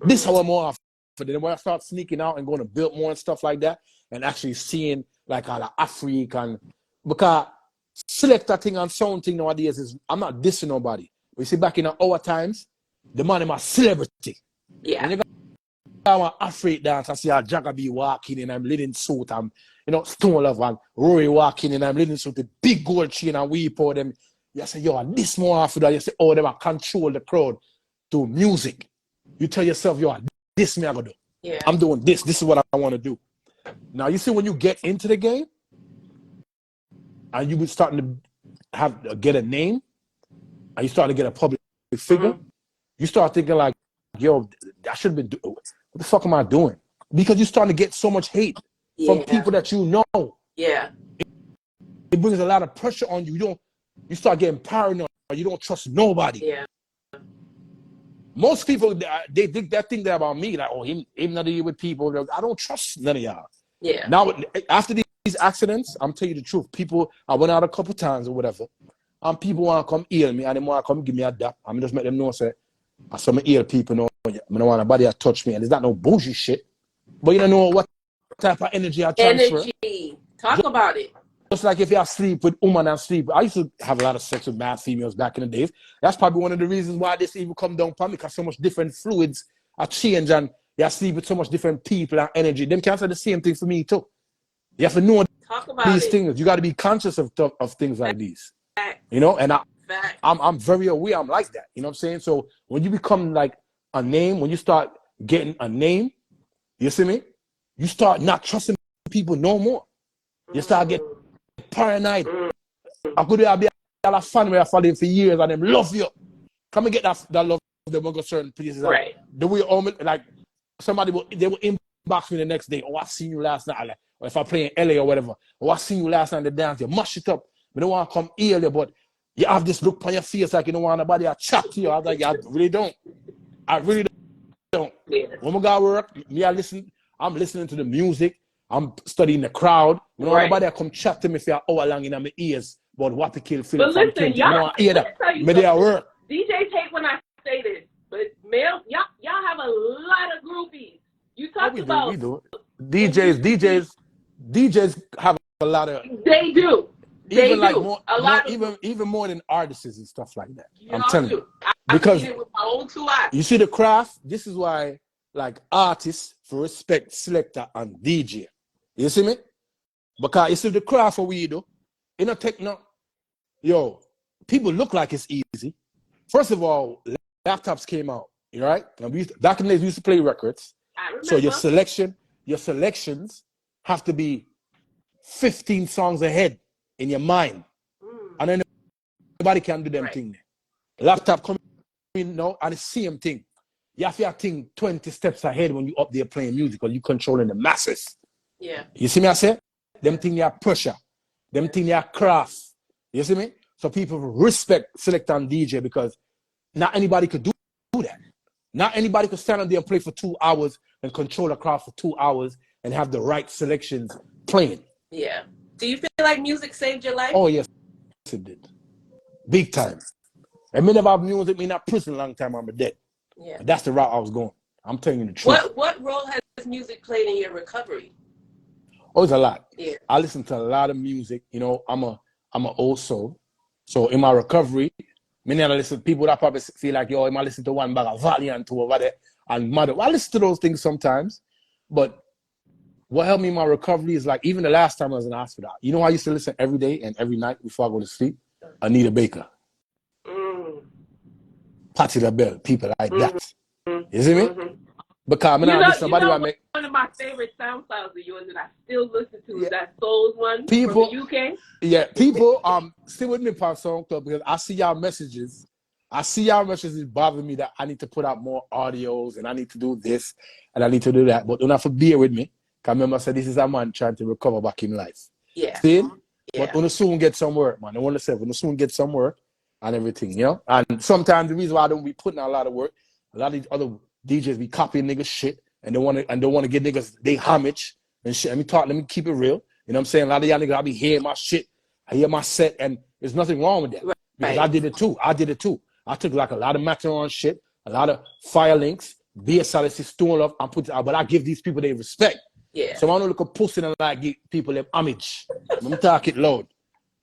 A: This how I'm more after. Then when I start sneaking out and going to build more and stuff like that, and actually seeing like all the African, because select that thing and sound thing nowadays is, I'm not dissing nobody. We see back in our times, the man is a celebrity.
B: Yeah.
A: When you got an Afrik dance, I see a Jagabee walking in, I'm leading suit, I'm, you know, Stone Love and Rory walking in, I'm leading suit, the big gold chain and we pour them. You say, yo, this more after that, you say, oh, them control the crowd to music. You tell yourself, yo, this me I gonna do.
B: Yeah.
A: I'm doing this. This is what I want to do. Now, you see, when you get into the game and you be starting to get a name and you start to get a public figure, you start thinking like, yo, I should have been doing, what the fuck am I doing? Because you're starting to get so much hate from people that you know.
B: Yeah.
A: It brings a lot of pressure on you. You start getting paranoid. You don't trust nobody.
B: Yeah.
A: Most people, they think that thing there about me, like, oh, him not dealing with people. I don't trust none of y'all.
B: Yeah.
A: Now, after these accidents, I'm telling you the truth. People, I went out a couple times or whatever, and people want to come heal me, and they want to come give me a dap. I'm just make them know, say, some heal people know, I don't want nobody to touch me, and it's not no bullshit shit. But you don't know what type of energy I transfer.
B: Energy. Talk about it.
A: Just like if you sleep with woman and sleep. I used to have a lot of sex with mad females back in the days. That's probably one of the reasons why this even come down upon me, because so much different fluids are change and you sleep with so much different people and energy. Them can't say the same thing for me too. You have to know these things. You got to be conscious of things like these. You know, and I'm very aware I'm like that. You know what I'm saying? So when you become like a name, when you start getting a name, you see me? You start not trusting people no more. You start getting paranoid. I could have been a fan where I followed for years and them love you. Come and get that love them go certain places.
B: Right.
A: The way like somebody they will inbox me the next day. Oh, I seen you last night. Like, or if I play in LA or whatever. Oh, I seen you last night in the dance. You mash it up. I don't want to come early, but you have this look on your face like you don't want nobody to chat to you. I was like, I really don't. I really don't.
B: Yeah.
A: When I go to work, I'm listening to the music. I'm studying the crowd. You know, nobody come chat to me for an hour long in my ears about what to kill Philip.
B: But listen, y'all,
A: hear that. Maybe I work.
B: DJ take when I say this, but male, y'all have a lot of groupies. You talked about.
A: We do. DJs have a lot of.
B: They do. They
A: like
B: do.
A: Even more than artists and stuff like that.
B: You
A: I'm telling you.
B: Because seen it with my own 2 eyes.
A: You see the craft. This is why, like artists, for respect selector and DJ. You see me? Because you see the craft for we do. In a techno, yo, people look like it's easy. First of all, laptops came out, right? Back in the days, we used to play records. So your selections have to be 15 songs ahead in your mind. And then Everybody can do them thing. Laptop coming in now and the same thing. You have to think 20 steps ahead when you up there playing music or you controlling the masses.
B: Yeah.
A: You see me I say? Them thing they are pressure. Them thing they are craft. You see me? So people respect select and DJ because not anybody could do that. Not anybody could stand on there and play for 2 hours and control a crowd for 2 hours and have the right selections playing.
B: Yeah. Do you feel like music saved your life?
A: Oh, yes, it did. Big time. And me never have music, me not prison a long time, I'm dead.
B: Yeah.
A: And that's the route I was going. I'm telling you the truth.
B: What role has music played in your recovery?
A: Oh, it's a lot.
B: Yeah.
A: I listen to a lot of music. You know, I'm an old soul. So in my recovery, many other listen people that probably feel like, yo, I might listen to one bag of Valiant to over there and Mother. Well, I listen to those things sometimes, but what helped me in my recovery is like even the last time I was in the hospital. You know, I used to listen every day and every night before I go to sleep. Anita Baker, Patti LaBelle, people like that. You see me? Because I'm not somebody I make.
B: One of my favorite SoundClouds of yours that I still listen to is that Souls one from the UK.
A: Yeah, people stay with me on SoundCloud because I see y'all messages. I see y'all messages bother me that I need to put out more audios and I need to do this and I need to do that. But don't have to bear with me. Because remember I said this is a man trying to recover back in life.
B: Yeah.
A: See? Yeah. But when soon get some work, man. I want to say when soon get some work and everything, you know? And sometimes the reason why I don't be putting out a lot of work, a lot of these other DJs be copying niggas shit and they want to give niggas they homage and shit. Let me keep it real. You know what I'm saying? A lot of y'all niggas, I be hearing my shit, I hear my set, and there's nothing wrong with that. Right. Because I did it too. I took like a lot of Macaron shit, a lot of fire links, BSLC stone up, and put it out, but I give these people their respect.
B: Yeah.
A: So I don't look at pussy and like give people them homage. I'm talk it loud.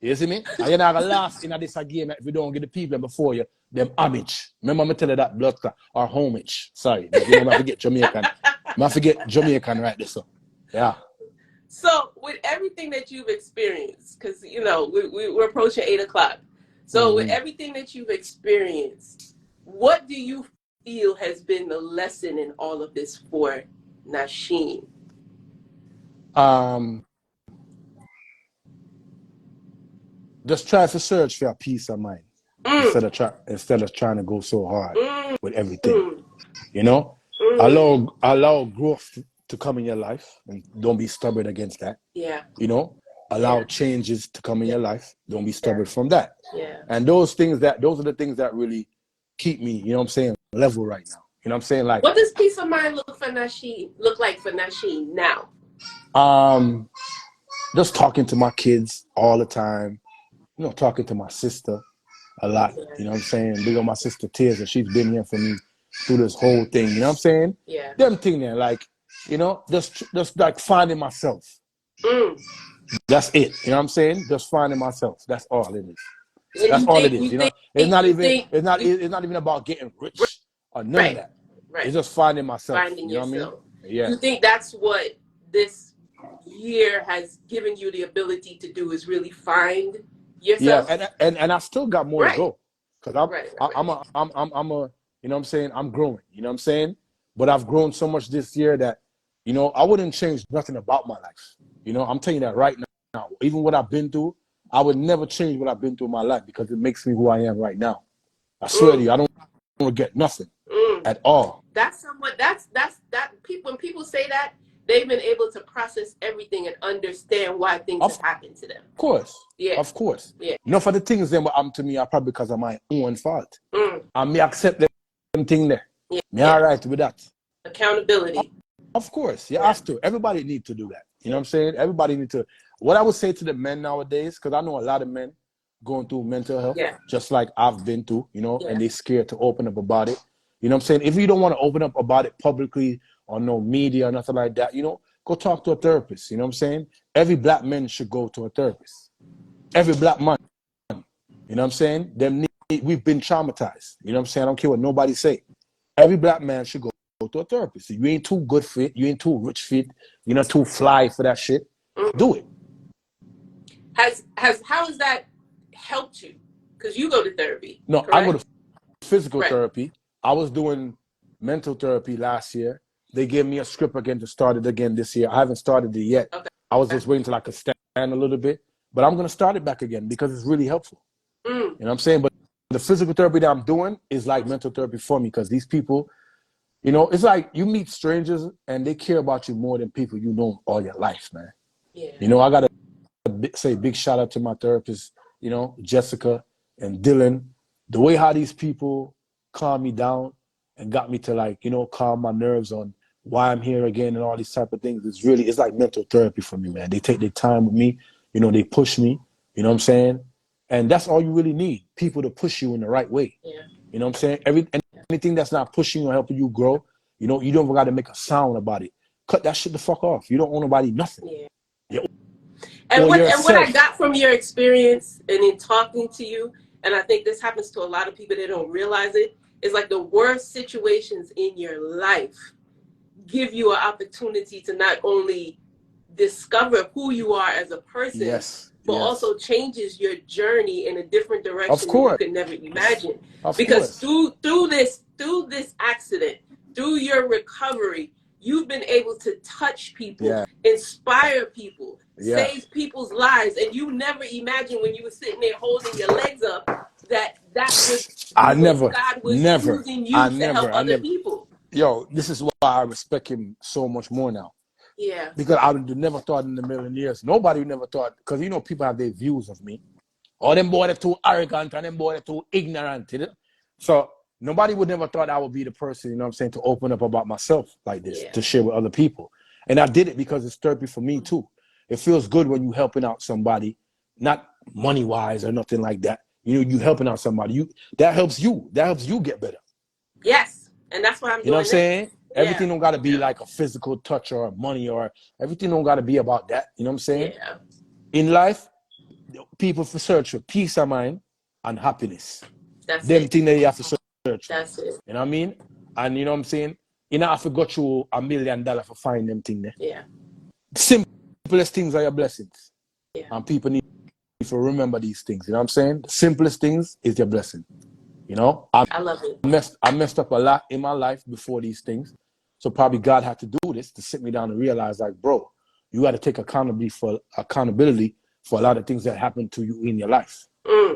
A: You see me? And you're not gonna last in this game if you don't get the people before you them homage. Remember me tell you that blood clot or homage. Sorry, but you know I forget Jamaican. I forget Jamaican right there. So yeah.
B: So with everything that you've experienced, because you know we're approaching 8 o'clock. So with everything that you've experienced, what do you feel has been the lesson in all of this for Nasheen?
A: Just try to search for a peace of mind instead of trying to go so hard with everything. You know, allow growth to come in your life and don't be stubborn against that.
B: Yeah.
A: You know, allow changes to come in your life. Don't be stubborn from that.
B: Yeah.
A: And those are the things that really keep me, you know what I'm saying, level right now. You know what I'm saying? Like,
B: what does peace of mind look like for Nasheen now?
A: Just talking to my kids all the time. You know, talking to my sister a lot. You know what I'm saying? Big on my sister Tears, and she's been here for me through this whole thing. You know what I'm saying?
B: Yeah.
A: Them thing there, like, you know, just like finding myself. That's it. You know what I'm saying? Just finding myself. That's all it is. That's all it is. You know, it's not even about getting rich or none of that.
B: Right.
A: It's just finding myself.
B: Finding yourself.
A: What I mean? Yeah.
B: You think that's what this year has given you the ability to do is really find yourself?
A: Yeah, and I still got more to go. Because I'm a you know what I'm saying? I'm growing. You know what I'm saying? But I've grown so much this year that, you know, I wouldn't change nothing about my life. You know, I'm telling you that right now. Even what I've been through, I would never change what I've been through in my life because it makes me who I am right now. I swear to you, I don't regret nothing at all.
B: That's when people say that, they've been able to process everything and understand why things have happened to them.
A: Of course.
B: Yeah.
A: Of course.
B: Yeah.
A: You know, for the things that happened to me are probably because of my own fault. And me accept them thing there. Yeah. Me all right with that.
B: Accountability.
A: Of course. You have to. Everybody need to do that. You know what I'm saying? Everybody need to. What I would say to the men nowadays, because I know a lot of men going through mental health, just like I've been through, you know, and they're scared to open up about it. You know what I'm saying? If you don't want to open up about it publicly or no media or nothing like that, you know, go talk to a therapist. You know what I'm saying? Every black man should go to a therapist. Every black man. You know what I'm saying? We've been traumatized. You know what I'm saying? I don't care what nobody say. Every black man should go to a therapist. You ain't too good for it. You ain't too rich for it. You're not too fly for that shit. Do it.
B: How has that helped you? Because you go to therapy.
A: No,
B: correct?
A: I go to physical therapy. I was doing mental therapy last year. They gave me a script again to start it again this year. I haven't started it yet. Okay. I was just waiting till I could stand a little bit. But I'm going to start it back again because it's really helpful. You You know what I'm saying? But the physical therapy that I'm doing is like mental therapy for me, because these people, you know, it's like you meet strangers and they care about you more than people you know all your life, man.
B: Yeah.
A: You know, I got to say big shout out to my therapist, you know, Jessica and Dylan. The way how these people calmed me down and got me to, like, you know, calm my nerves on why I'm here again and all these type of things. It's like mental therapy for me, man. They take their time with me. You know, they push me. You know what I'm saying? And that's all you really need. People to push you in the right way.
B: Yeah.
A: You know what I'm saying? Anything that's not pushing or helping you grow, you know, you don't got to make a sound about it. Cut that shit the fuck off. You don't owe nobody nothing.
B: Yeah. And what I got from your experience and in talking to you, and I think this happens to a lot of people that don't realize it, is like the worst situations in your life give you an opportunity to not only discover who you are as a person, but also changes your journey in a different direction that you could never imagine. Because through this accident, through your recovery, you've been able to touch people, inspire people, save people's lives, and you never imagined when you were sitting there holding your legs up that was God was using you to help other people.
A: Yo, this is why I respect him so much more now.
B: Yeah.
A: Because I would never thought in a million years. Nobody would never thought, because, you know, people have their views of me. Oh, them boys are too arrogant and them boys are too ignorant. You know? So nobody would never thought I would be the person, you know what I'm saying, to open up about myself like this, to share with other people. And I did it because it's therapy for me too. It feels good when you helping out somebody, not money-wise or nothing like that. You know, you helping out somebody. That helps you. That helps you get better.
B: Yes. And that's what I'm doing.
A: You know what I'm saying? Everything don't got to be like a physical touch or money, or everything don't got to be about that. You know what I'm saying?
B: Yeah.
A: In life, people search for peace of mind and happiness.
B: That's
A: them things that you have to search.
B: That's it.
A: You know what I mean? And you know what I'm saying? You don't have to go through $1 million for find them things there.
B: Yeah.
A: The simplest things are your blessings.
B: Yeah.
A: And people need to remember these things. You know what I'm saying? The simplest things is your blessing. You know?
B: I love it.
A: I messed up a lot in my life before these things. So probably God had to do this to sit me down and realize, like, bro, you got to take accountability for a lot of things that happened to you in your life.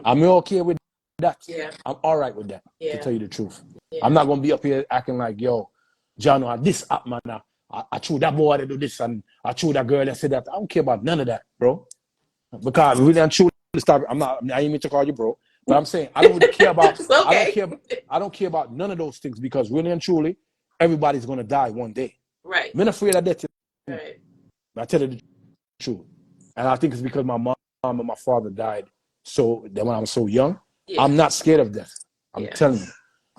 A: I'm okay with that.
B: Yeah.
A: I'm all right with that,
B: to
A: tell you the truth.
B: Yeah.
A: I'm not going to be up here acting like, yo, John, this up, man. I threw that boy to do this, and I threw that girl that said that. I don't care about none of that, bro. Because really and truly, I ain't mean to call you bro, but I'm saying I don't really care about, I don't care about none of those things, because really and truly, everybody's going to die one day.
B: Right.
A: I'm not afraid of that.
B: Right.
A: I tell you the truth. And I think it's because my mom and my father died when I was so young. Yeah. I'm not scared of death. I'm telling you.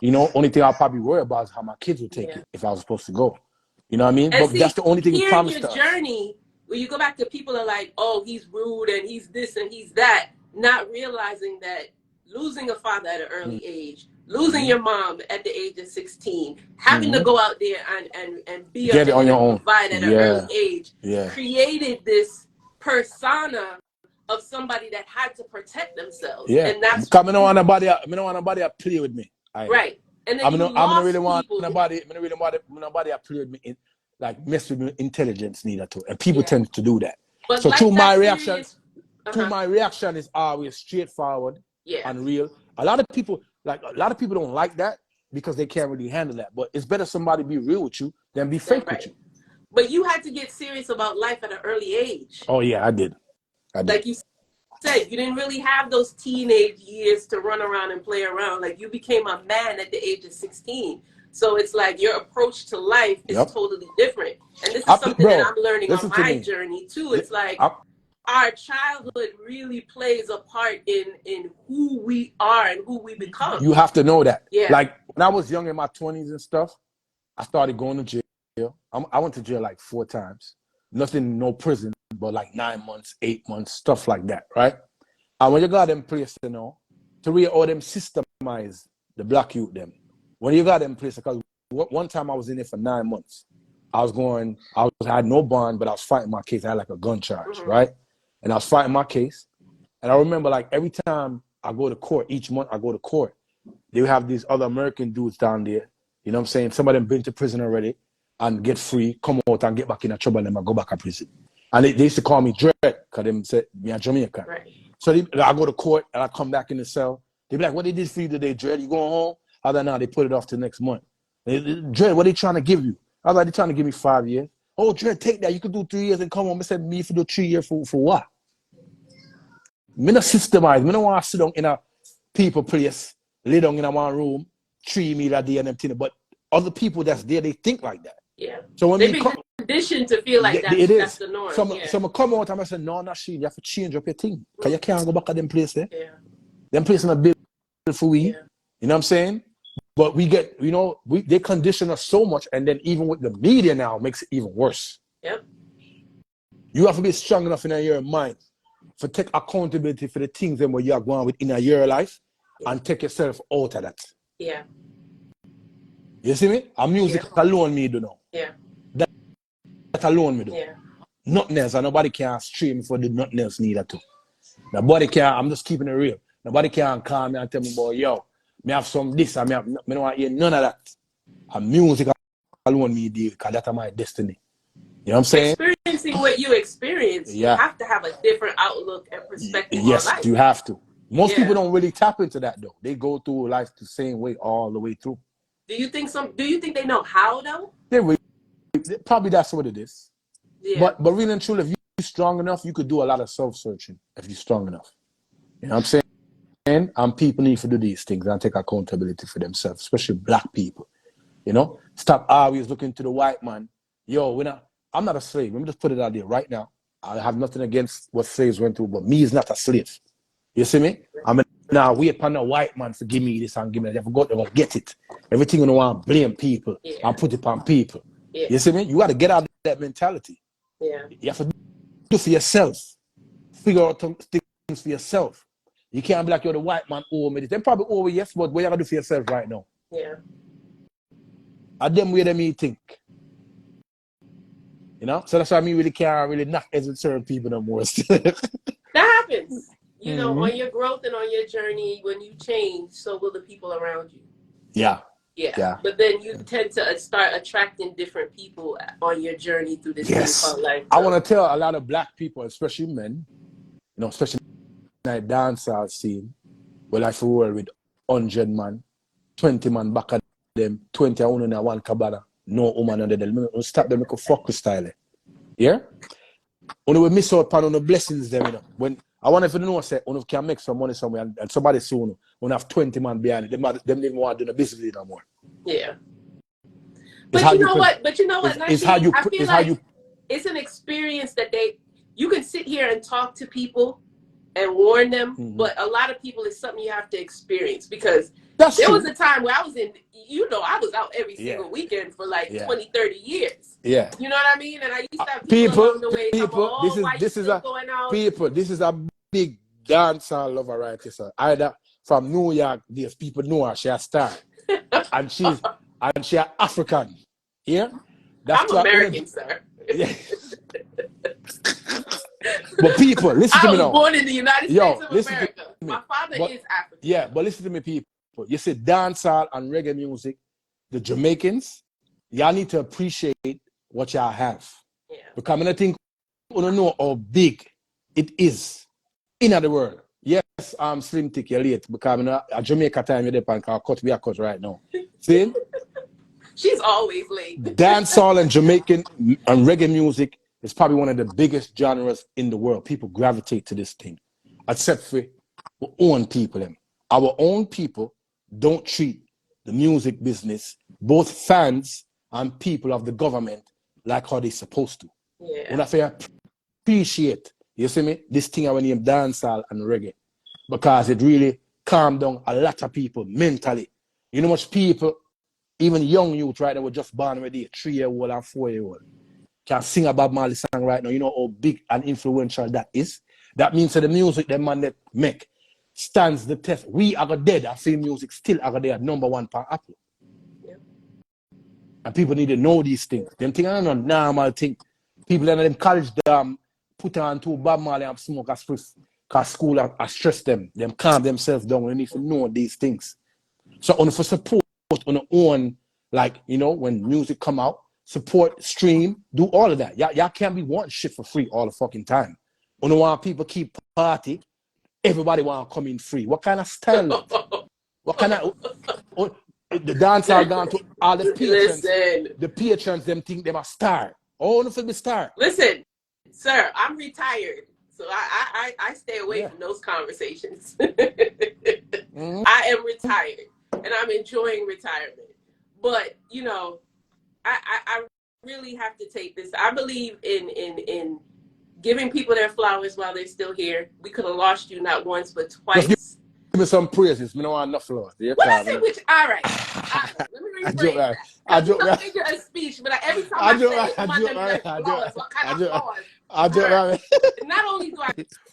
A: You know, only thing I'll probably worry about is how my kids will take it if I was supposed to go. You know what I mean?
B: And
A: but that's the only thing he promised
B: your
A: us.
B: Journey, when you go back to people are like, oh, he's rude and he's this and he's that, not realizing that losing a father at an early age, losing your mom at the age of 16, having to go out there and be
A: Get it on your own,
B: provide at an early age, created this persona of somebody that had to protect themselves.
A: Yeah,
B: and that's
A: because I don't want nobody to play with me.
B: Right. And then
A: I don't really want nobody to play with me, like mess with me intelligence neither too. And people tend to do that.
B: But
A: so
B: like
A: to my
B: reaction
A: is always straightforward and real. A lot of people don't like that because they can't really handle that. But it's better somebody be real with you than be fake with you.
B: But you had to get serious about life at an early age.
A: Oh yeah, I did.
B: Like you said, you didn't really have those teenage years to run around and play around. Like you became a man at the age of 16. So it's like your approach to life is totally different. And this is something that I'm learning on my journey too. It's like our childhood really plays a part in who we are and who we become.
A: You have to know that. Yeah. Like when I was young in my 20s and stuff, I started going to jail. I went to jail like 4 times. Nothing, no prison, but like 9 months, 8 months, stuff like that, right? And when you got them place, you know, to really all them systemize the black youth them. When you got them place, because one time I was in there for 9 months. I had no bond, but I was fighting my case. I had like a gun charge, right? And I was fighting my case. And I remember like every time I go to court, each month I go to court, they would have these other American dudes down there. You know what I'm saying? Some of them been to prison already and get free, come out and get back in a trouble and then go back to prison. And they used to call me Dread because they said me a Jamaican. Right. So I go to court and I come back in the cell They be like, what they did for you today, Dread? You going home? I was like, nah, they put it off to next month. Dread, what they trying to give you? I was like, they trying to give me 5 years. Oh, Dread, take that. You could do 3 years and come home. I said, me for do 3 years for what? Me not systemize. Me don't want to sit down in a people place, lay down in a one room, 3 meal a day and everything. But other people that's there, they think like that.
B: Yeah.
A: So when
B: they've been conditioned to feel like that's the norm.
A: So I come out and I say, no, Nasheen, you have to change up your thing. Because you can't go back at them place there.
B: Yeah.
A: Them place not built for we.
B: Yeah.
A: You know what I'm saying? But we get, they condition us so much, and then even with the media now makes it even worse.
B: Yep.
A: You have to be strong enough in your mind to take accountability for the things that you are going with in your life and take yourself out of that.
B: Yeah.
A: You see me? A music alone me do now.
B: Yeah.
A: That alone me do.
B: Yeah.
A: Nothing else, and nobody can stream for the nothing else neither too. Nobody can, I'm just keeping it real. Nobody can call me and tell me, boy, yo, me have some this, and me don't want to hear none of that. And music alone me deal, because that's my destiny. You know what I'm saying?
B: Experiencing what you experience, you have to have a different outlook and perspective on life.
A: Yes, you have to. Most people don't really tap into that though. They go through life the same way all the way through.
B: Do you think they know how though?
A: Probably that's what it is.
B: Yeah.
A: But really and truly, if you're strong enough, you could do a lot of self-searching if you're strong enough. You know what I'm saying? And people need to do these things and take accountability for themselves, especially black people. You know? Stop always looking to the white man. Yo, I'm not a slave. Let me just put it out there right now. I have nothing against what slaves went through, but me is not a slave. You see me? I'm now wait upon a white man to give me this and give me that. I forgot to get it. Everything you want to blame people and put it on people. Yeah. You see me? You got to get out of that mentality.
B: Yeah.
A: You have to do for yourself. Figure out things for yourself. You can't be like, you're the white man over me. They're probably over, yes, but what you got to do for yourself right now?
B: Yeah.
A: And them way them me think. You know? So that's why I really can't really knock as with certain people no more.
B: That happens. You know, on your growth and on your journey, when you change, so will the people around you.
A: Yeah.
B: Yeah. But then you tend to start attracting different people on your journey through this thing called life.
A: I want to tell a lot of black people, especially men, especially in the dancehall scene, where like for world with 100 man, 20 man back at them, 20 on in one cabana, no woman under them. Stop them, make a fuck style. Yeah? When we miss out on the blessings them, when I want to know, say, when we can make some money somewhere and somebody soon, when have 20 man behind it, them didn't want to do the business no more.
B: Yeah. But you know what? Nasheen, I feel like it's an experience that you can sit here and talk to people and warn them, but a lot of people, it's something you have to experience, because there was a time where I was I was out every single weekend for like 20, 30 years.
A: Yeah.
B: You know what I mean? And I used to have people along the way
A: this is a big dancehall lover right here, sir. Ida from New York, there's people know her, she a star. and she's African. Yeah?
B: I'm American, sir.
A: Yeah. But people, listen to me now.
B: I was born in the United States of America. My father is African.
A: Yeah, but listen to me, people. You say dancehall and reggae music, the Jamaicans, y'all need to appreciate what y'all have. Yeah. Because I think you don't know how big it is in the world. Yes, I'm Slim Tick, you're late, because at Jamaica time you're there and we are cut right now. See?
B: She's always late.
A: Dancehall and Jamaican and reggae music is probably one of the biggest genres in the world. People gravitate to this thing, except for our own people. Our own people don't treat the music business, both fans and people of the government, like how they're supposed to.
B: Yeah.
A: When I say appreciate, you see me, this thing I want to name dancehall and reggae, because it really calmed down a lot of people mentally. You know much people, even young youth right now, were just born with a 3-year-old and 4-year-old, can sing a Bob Marley song right now. You know how big and influential that is? That means that the music the man that make stands the test. We are dead and film music still are there #1 per Apple. Yeah. And people need to know these things. Them things are not normal thing. People in them college put on to Bob Marley and smoke a spliff because school has stressed them. Them calm themselves down. They need to know these things. So on for support on their own, like, when music come out, support, stream, do all of that. Y'all can't be wanting shit for free all the fucking time. On the one people keep party, everybody want to come in free. What kind of style that? What kind of the dance are gone to all the patrons.
B: Listen.
A: The patrons them think them a star. Oh, no, for the star.
B: Listen, sir, I'm retired, so I stay away from those conversations. I am retired, and I'm enjoying retirement. But you know, I really have to take this. I believe in giving people their flowers while they're still here. We could have lost you not once but twice.
A: Just give me some praises. Me don't want enough flowers.
B: What is it with you? All right. Let me rephrase that. I do a speech, but every time I say it, what kind of flowers? Not only do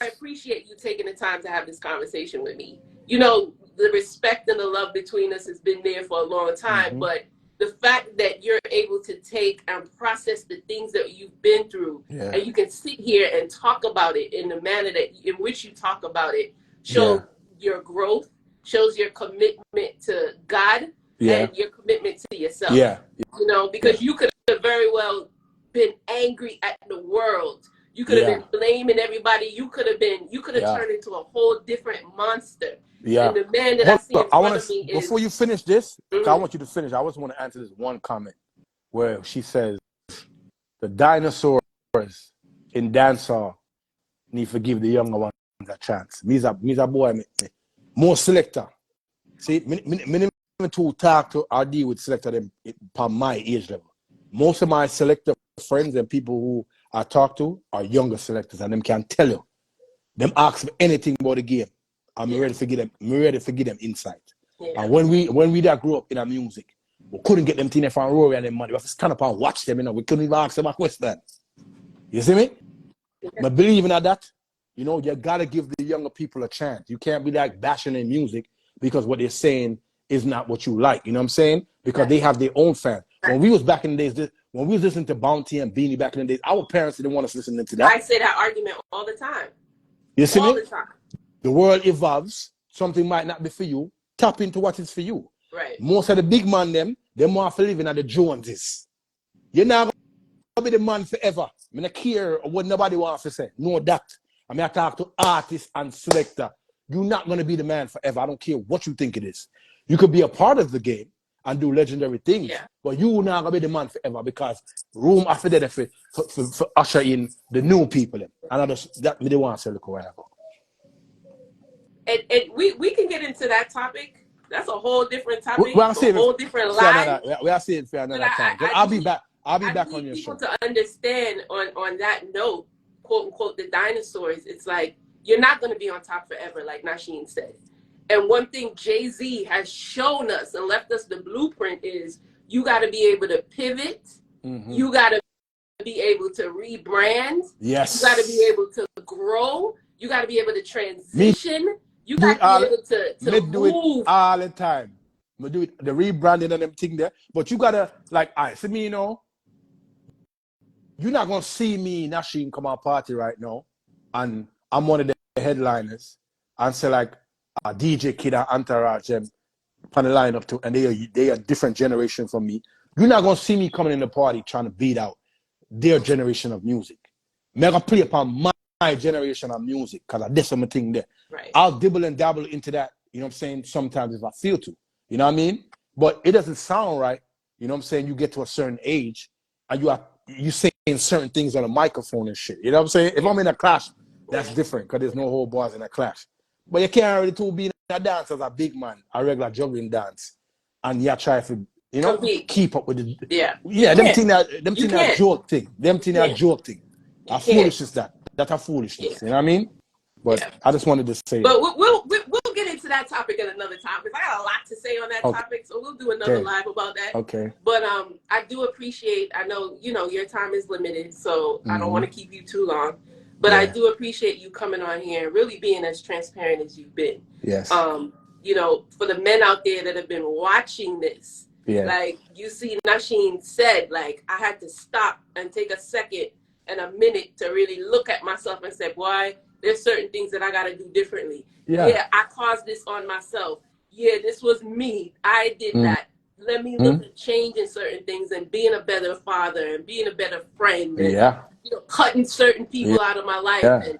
B: I appreciate you taking the time to have this conversation with me, you know, the respect and the love between us has been there for a long time, but the fact that you're able to take and process the things that you've been through, and you can sit here and talk about it in the manner in which you talk about it, shows your growth, shows your commitment to God, and your commitment to yourself. You know, because you could have very well been angry at the world. You could have been blaming everybody. You could have turned into a whole different monster. And the man that I see in front of me is...
A: Before you finish this, I want you to finish. I just want to answer this one comment where she says, the dinosaurs in dancehall need to give the younger ones a chance. Me's a boy, more selector. See, me to talk to or deal with selector them from my age level. Most of my selector friends and people who I talk to are younger selectors, and them can tell you. Them ask me anything about the game. I'm ready to give them insight. And when we that grew up in our music, we couldn't get them thing from Rory and them money. We have to stand up and watch them, you know. We couldn't even ask them a question. You see me? I believe in that. You know, you gotta give the younger people a chance. You can't be like bashing their music because what they're saying is not what you like. You know what I'm saying? Because they have their own fans. When we was back in the days, when we was listening to Bounty and Beanie back in the days, our parents didn't want us listening to that.
B: I say that argument all the time.
A: You see
B: all
A: me?
B: The time.
A: The world evolves. Something might not be for you. Tap into what is for you.
B: Right.
A: Most of the big man them want to live in the Joneses. You're not going to be the man forever. I don't care what nobody wants to say. Know that. I mean, I talk to artists and selector. You're not going to be the man forever. I don't care what you think it is. You could be a part of the game and do legendary things, but you're not going to be the man forever because room after that for usher in the new people. And that me they want to say, look where I go.
B: And we can get into that topic. That's a whole different topic. A whole different line.
A: We are saying for another time. I'll be back on your show.
B: People to understand on that note, quote unquote, the dinosaurs. It's like you're not going to be on top forever, like Nasheen said. And one thing Jay-Z has shown us and left us the blueprint is you got to be able to pivot. You got to be able to rebrand.
A: Yes.
B: You got to be able to grow. You got to be able to transition. You got to be able to move.
A: Do it all the time. We do it, the rebranding and them thing there. But you got to, like, all right, see me, you know, you're not going to see me, Nasheen, come out party right now, and I'm one of the headliners, and say, like, a DJ Kid and Entourage them on the lineup too, and they are different generation from me. You're not going to see me coming in the party trying to beat out their generation of music. I'm going to play upon my generation of music, because there's something there.
B: Right.
A: I'll dibble and dabble into that, you know what I'm saying, sometimes if I feel to. You know what I mean? But it doesn't sound right, you know what I'm saying, you get to a certain age, and you saying certain things on a microphone and shit. You know what I'm saying? If I'm in a clash, that's different, because there's no whole bars in a clash. But you can't really be in a dance as a big man, a regular juggling dance, and you try to, you know, keep up with it. Them thing that joke thing. Them thing that joke thing. A foolishness that's a foolishness. You know what I mean? But I just wanted to say.
B: But we'll get into that topic at another time, because I got a lot to say on that topic. So we'll do another live about that.
A: Okay.
B: But I do appreciate. I know your time is limited, so I don't want to keep you too long. But I do appreciate you coming on here and really being as transparent as you've been.
A: Yes.
B: You know, for the men out there that have been watching this, like you see Nasheen said, like, I had to stop and take a second and a minute to really look at myself and say, boy, there's certain things that I got to do differently. Yeah, I caused this on myself. Yeah, this was me. I did that. Let me look at changing certain things and being a better father and being a better friend. And, you know, cutting certain people out of my life and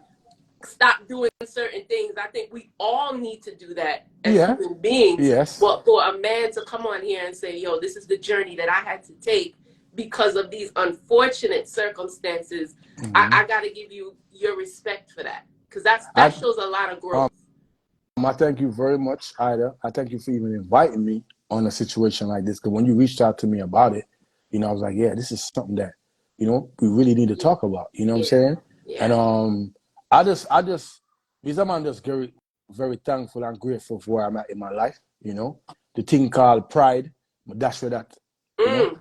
B: stop doing certain things. I think we all need to do that as human beings.
A: Yes.
B: But for a man to come on here and say, yo, this is the journey that I had to take because of these unfortunate circumstances, I got to give you your respect for that. Because that shows a lot of growth.
A: I thank you very much, Ida. I thank you for even inviting me on a situation like this. Because when you reached out to me about it, you know, I was like, yeah, this is something that, you know, we really need to talk about. You know what I'm saying?
B: Yeah.
A: And I just, because I'm just very, very thankful and grateful for where I'm at in my life. You know, the thing called pride, but that's where that, you know,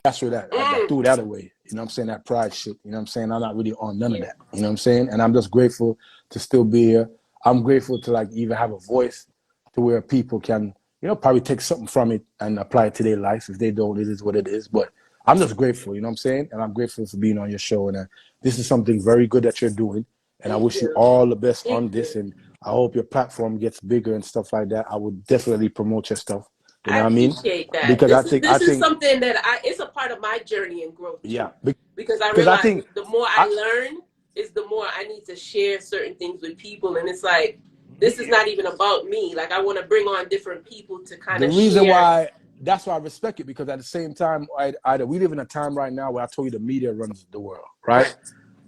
A: that's where that, I threw that away. You know what I'm saying? That pride shit. You know what I'm saying? I'm not really on none of that. You know what I'm saying? And I'm just grateful to still be here. I'm grateful to like even have a voice to where people can, you know, probably take something from it and apply it to their life. If they don't, it is what it is. But I'm just grateful, you know what I'm saying? And I'm grateful for being on your show. And this is something very good that you're doing. And I wish you all the best on this. And I hope your platform gets bigger and stuff like that. I would definitely promote your stuff. You know what I mean?
B: Appreciate that.
A: Because
B: this is something that it's a part of my journey and growth too.
A: Yeah.
B: Because I realize the more I learn is the more I need to share certain things with people. And it's like, this is not even about me. Like, I want to bring on different people to kind of share.
A: The reason why, that's why I respect it, because at the same time, Ida, we live in a time right now where I told you the media runs the world, right?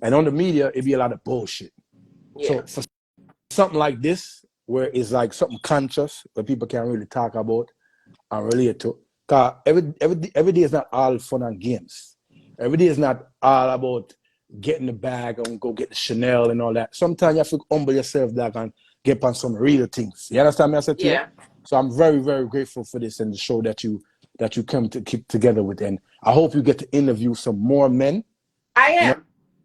A: And on the media, it'd be a lot of bullshit. So for something like this, where it's like something conscious, where people can't really talk about and relate to, because every day is not all fun and games. Every day is not all about getting the bag and go get the Chanel and all that. Sometimes you have to humble yourself back and get on some real things. You understand me? I said to you? So I'm very, very grateful for this and the show that you come to keep together with. And I hope you get to interview some more men.
B: I am.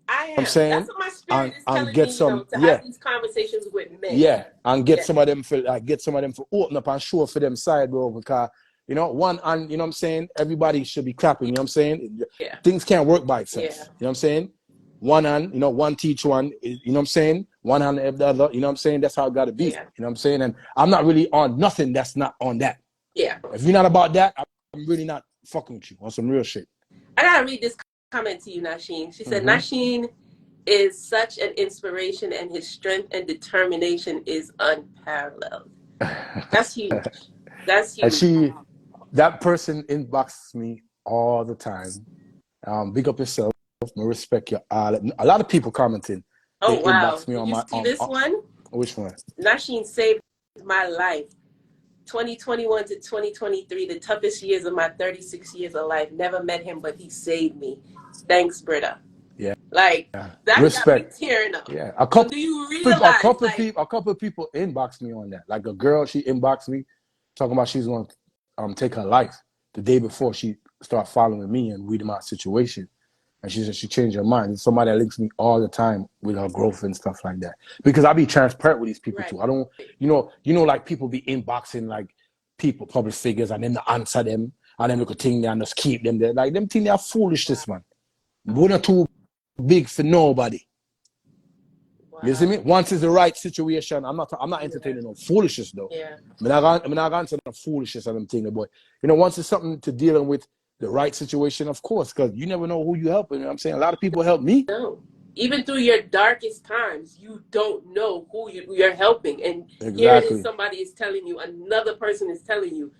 A: You know I'm saying?
B: That's what my spirit is telling
A: get
B: me,
A: some,
B: to have these conversations with men.
A: Yeah, and get some of them for open up and show for them side, bro. Because you know, you know what I'm saying? Everybody should be clapping, you know what I'm saying? Things can't work by itself. You know what I'm saying? One hand, you know, one teach one, you know what I'm saying? One hand help the other, you know what I'm saying? That's how it gotta be. You know what I'm saying? And I'm not really on nothing that's not on that. If you're not about that, I'm really not fucking with you on some real shit.
B: I gotta read this comment to you, Nasheen. She said, Nasheen is such an inspiration and his strength and determination is unparalleled. That's huge. That's huge.
A: And that person inboxes me all the time. Big up yourself. I respect you. A lot of people commenting.
B: Oh, wow.
A: Me on
B: see this one?
A: Which one?
B: Nasheen saved my life. 2021 to 2023, the toughest years of my 36 years of life. Never met him, but he saved me. Thanks, Britta.
A: Yeah.
B: Like, that
A: respect.
B: got me tearing up.
A: Yeah.
B: So do you realize?
A: A couple of people inboxed me on that. Like a girl, she inboxed me talking about she's going to take her life the day before she started following me and reading my situation. And she said she changed her mind. It's somebody that links me all the time with her growth and stuff like that. Because I be transparent with these people too. I don't, you know, like people be inboxing like people, public figures, and then to answer them, and then look at things there and just keep them there. Like them things, they are foolishness, man. We're not too big for nobody. Wow. You see me? Once it's the right situation, I'm not entertaining no foolishness though. I'm not going to no foolishness and them things, boy. You know, once it's something to dealing with the right situation, of course, because you never know who you helping. You know what I'm saying? A lot of people help me.
B: No. Even through your darkest times, you don't know who you're helping. And here it is, somebody is telling you, another person is telling you,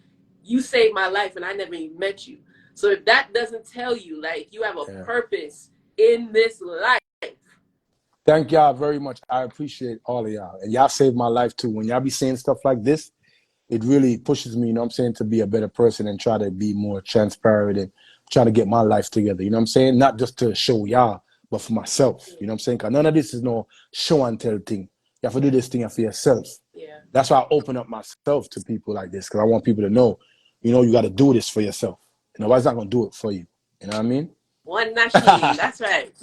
B: you saved my life and I never even met you. So if that doesn't tell you, like, you have a purpose in this life.
A: Thank y'all very much. I appreciate all of y'all. And y'all saved my life too. When y'all be saying stuff like this, it really pushes me, you know what I'm saying, to be a better person and try to be more transparent and try to get my life together. You know what I'm saying? Not just to show y'all, but for myself. You know what I'm saying? Because none of this is no show and tell thing. You have to do this thing for yourself. That's why I open up myself to people like this, because I want people to know, you know, you got to do this for yourself. Nobody's not going to do it for you. You know what I mean?
B: One Nasheen. That's right.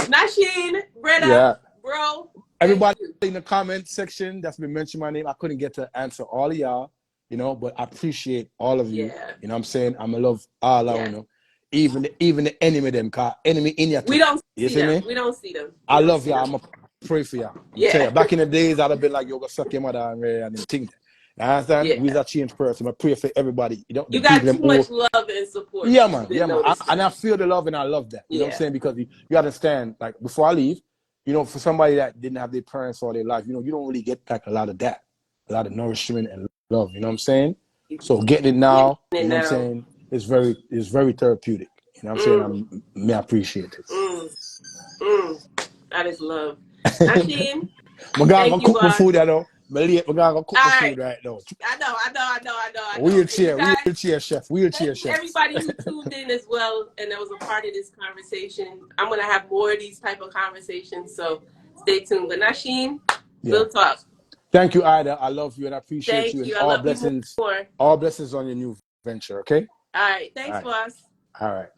B: Nasheen, Britta, bro.
A: Everybody in the comment section that's been mentioning my name, I couldn't get to answer all of y'all, you know, but I appreciate all of you. You know what I'm saying? I'm going to love all of you know. Even the enemy them, cause enemy in your
B: We don't see them. We don't see them.
A: I love y'all. I'm going to pray for y'all. You, back in the days, I'd have been like, yo, go suck your mother and think. You understand? We's a changed person. I pray for everybody. You know,
B: you got too much love and support.
A: Yeah, man. And I feel the love and I love that. You know what I'm saying? Because you understand, like, before I leave, you know, for somebody that didn't have their parents all their life, you know, you don't really get like a lot of that, a lot of nourishment and love. You know what I'm saying? So getting it now, you know what I'm saying, is very therapeutic. You know what I'm saying? I appreciate this.
B: That is love. Nasheen,
A: I'm gonna
B: thank you,
A: cook my
B: boss.
A: food, you know. I'm gonna cook my food right now.
B: I know.
A: Wheelchair chef.
B: Everybody who tuned in as well and that was a part of this conversation. I'm gonna have more of these type of conversations, so stay tuned. But Nasheen, we'll talk.
A: Thank you, Ida. I love you and I appreciate
B: Thank
A: you. And
B: I love you more.
A: All blessings on your new venture, okay?
B: All right. Thanks, boss.
A: All right.